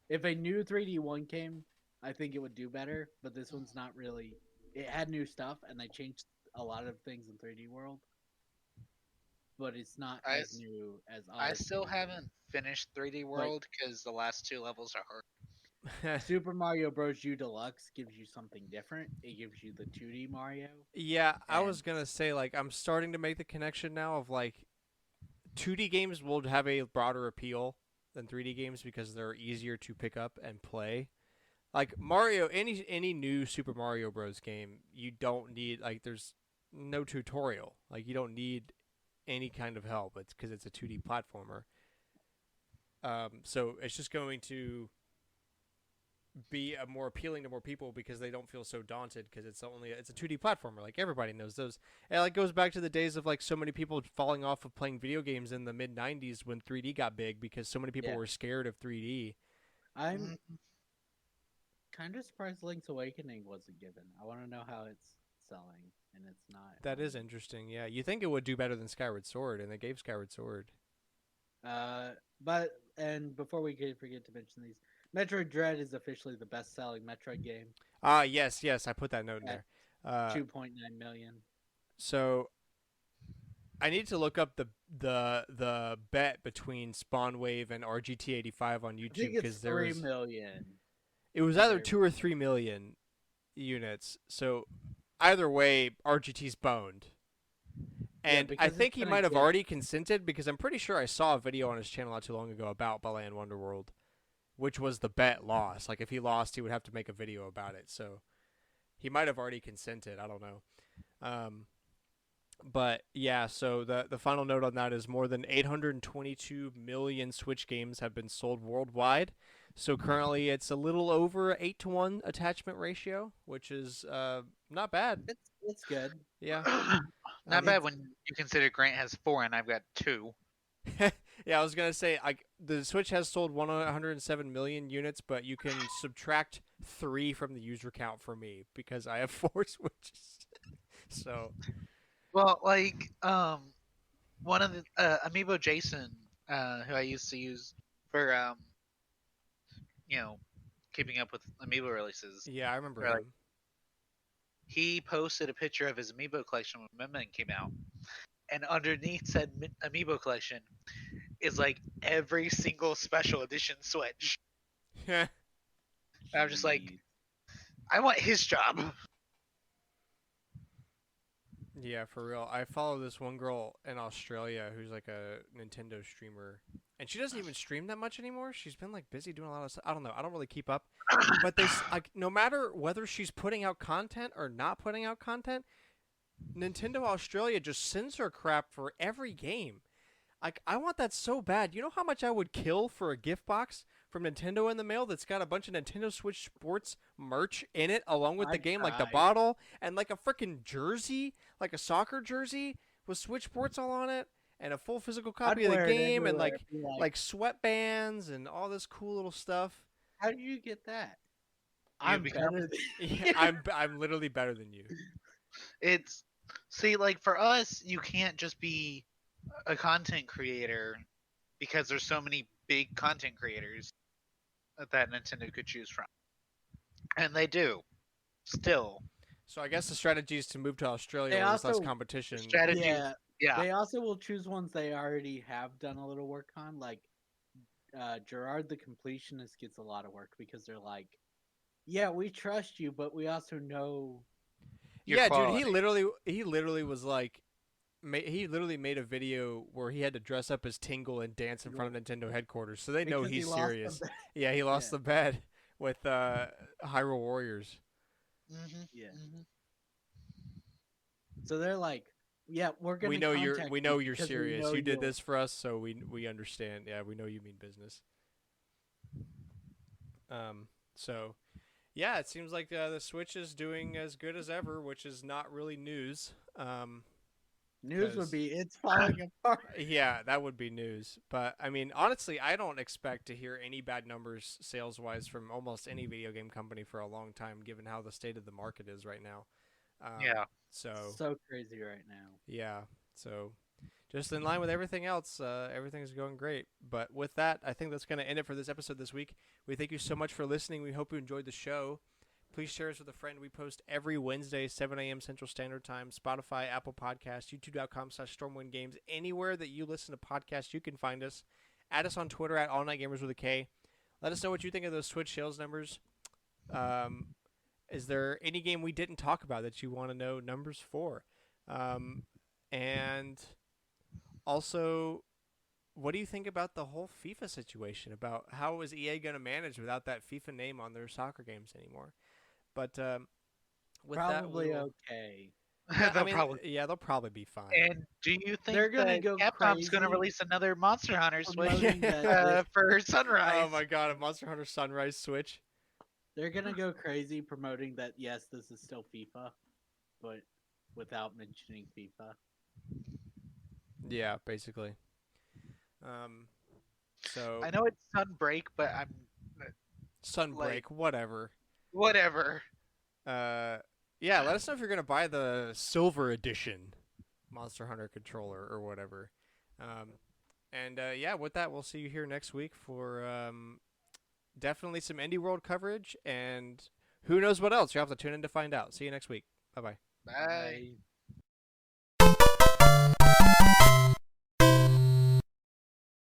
If a new 3D one came, I think it would do better. But this one's not really. It had new stuff, and they changed a lot of things in 3D World. But it's not I, as new as I Odyssey. still haven't finished 3D Like World because the last 2 levels are hard. Super Mario Bros. U Deluxe gives you something different. It gives you the 2D Mario. Yeah, I And was gonna say like I'm starting to make the connection now of like 2D games will have a broader appeal than 3D games because they're easier to pick up and play. Like Mario, any new Super Mario Bros. Game, you don't need like there's no tutorial. Like you don't need any kind of help. It's because it's a 2D platformer. So it's just going to be more appealing to more people because they don't feel so daunted because it's a 2D platformer. Like everybody knows those. And like goes back to the days of like so many people falling off of playing video games in the mid 90s when 3D got big because so many people yeah, were scared of 3D. I'm Mhm. kind of surprised Link's Awakening wasn't given. I want to know how it's selling, and it's not. That is interesting. Yeah, you think it would do better than Skyward Sword, and they gave Skyward Sword. But and before we forget to mention these, Metroid Dread is officially the best-selling Metroid game Ah, yes, I put that note in at there. Uh, 2.9 million. so I need to look up the bet between Spawn Wave and RGT85 on I YouTube think it's because there 3 was million. it was So either they're 2 or 3 million units. So either way, RGT's boned. yeah, And I because it's think he gonna might have get already consented because I'm pretty sure I saw a video on his channel not too long ago about Balan Wonderworld, which was the bet loss. Like if he lost, he would have to make a video about it. So he might have already consented. I don't know. But yeah, so the final note on that is more than 822 million Switch games have been sold worldwide. So currently it's a little over 8-to-1 attachment ratio, which is not bad. it's good. Yeah. Not Um, bad It's when you consider Grant has 4 and I've got 2. Yeah, I was gonna say the Switch has sold 107 million units, but you can subtract 3 from the user count for me because I have 4 Switches. So Well, like one of the Amiibo Jason, who I used to use for you know, keeping up with Amiibo releases, yeah, I remember or like him. he posted a picture of his Amiibo collection when Min Min came out, and underneath said Amiibo collection is like every single special edition Switch. And I'm just like, Jeez. I want his job. Yeah, for real. I follow this one girl in Australia who's like a Nintendo streamer, and she doesn't even stream that much anymore. She's been like busy doing a lot of stuff. I don't know. I don't really keep up. But like no matter whether she's putting out content or not putting out content, Nintendo Australia just sends her crap for every game. Like I want that so bad. You know how much I would kill for a gift box from Nintendo in the mail that's got a bunch of Nintendo Switch Sports merch in it along with the I'd game, like the cry. bottle and like a freaking jersey, like a soccer jersey with Switch Sports all on it, and a full physical I'd copy of the wear it game, and everywhere. Be like sweatbands and all this cool little stuff. how did you get that? You I'm become better than Yeah, I'm literally better than you. it's see like for us, you can't just be a content creator because there's so many big content creators that Nintendo could choose from, and they do still. So I guess the strategy is to move to Australia They where there's less also, The competition. strategy, yeah, yeah, they also will choose ones they already have done a little work on. Like Gerard the Completionist gets a lot of work because they're like, yeah, we trust you, but we also know. your Yeah, dude, he quality. literally was like he literally made a video where he had to dress up as Tingle and dance in front of Nintendo headquarters, so they know Because he he's lost serious. the Yeah, he lost Yeah. the bet with Hyrule Warriors. Mm-hmm. Yeah. Mm-hmm. So they're like, yeah, we're gonna We know contact we you know you're because we serious. know You did you'll. this for us, so we understand. Yeah, we know you mean business. So yeah, it seems like the Switch is doing as good as ever, which is not really news. News 'Cause- would be it's falling apart. Yeah, that would be news. But I mean, honestly, I don't expect to hear any bad numbers sales wise from almost any video game company for a long time, given how the state of the market is right now. Yeah. So So crazy right now. yeah, so just in line with everything else, everything's going great. But with that, I think that's going to end it for this episode this week. We thank you so much for listening. We hope you enjoyed the show. Please share us with a friend. We post every Wednesday, 7 a.m. Central Standard Time, Spotify, Apple Podcasts, youtube.com/StormwindGames. Anywhere that you listen to podcasts, you can find us. Add us on Twitter at AllNightGamers with a K. Let us know what you think of those Switch sales numbers. Is there any game we didn't talk about that you want to know numbers for? And also, what do you think about the whole FIFA situation? About how is EA going to manage without that FIFA name on their soccer games anymore? But with that, Probably we'll, okay. yeah, I They'll mean, probably. yeah, they'll probably be fine. And do you think They're gonna that go Capcom's going to crazy release another Monster Hunter Switch promoting that for Sunrise? Oh my god, a Monster Hunter Sunrise Switch. they're gonna go crazy promoting that yes, this is still FIFA, but without mentioning FIFA. Yeah, basically. So I know it's Sunbreak, but I'm Sunbreak, like- whatever. whatever. Yeah, let us know if you're gonna buy the Silver Edition Monster Hunter controller or whatever. And yeah, with that, we'll see you here next week for definitely some Indie World coverage and who knows what else. You'll have to tune in to find out. See you next week. Bye bye. Bye. Bye.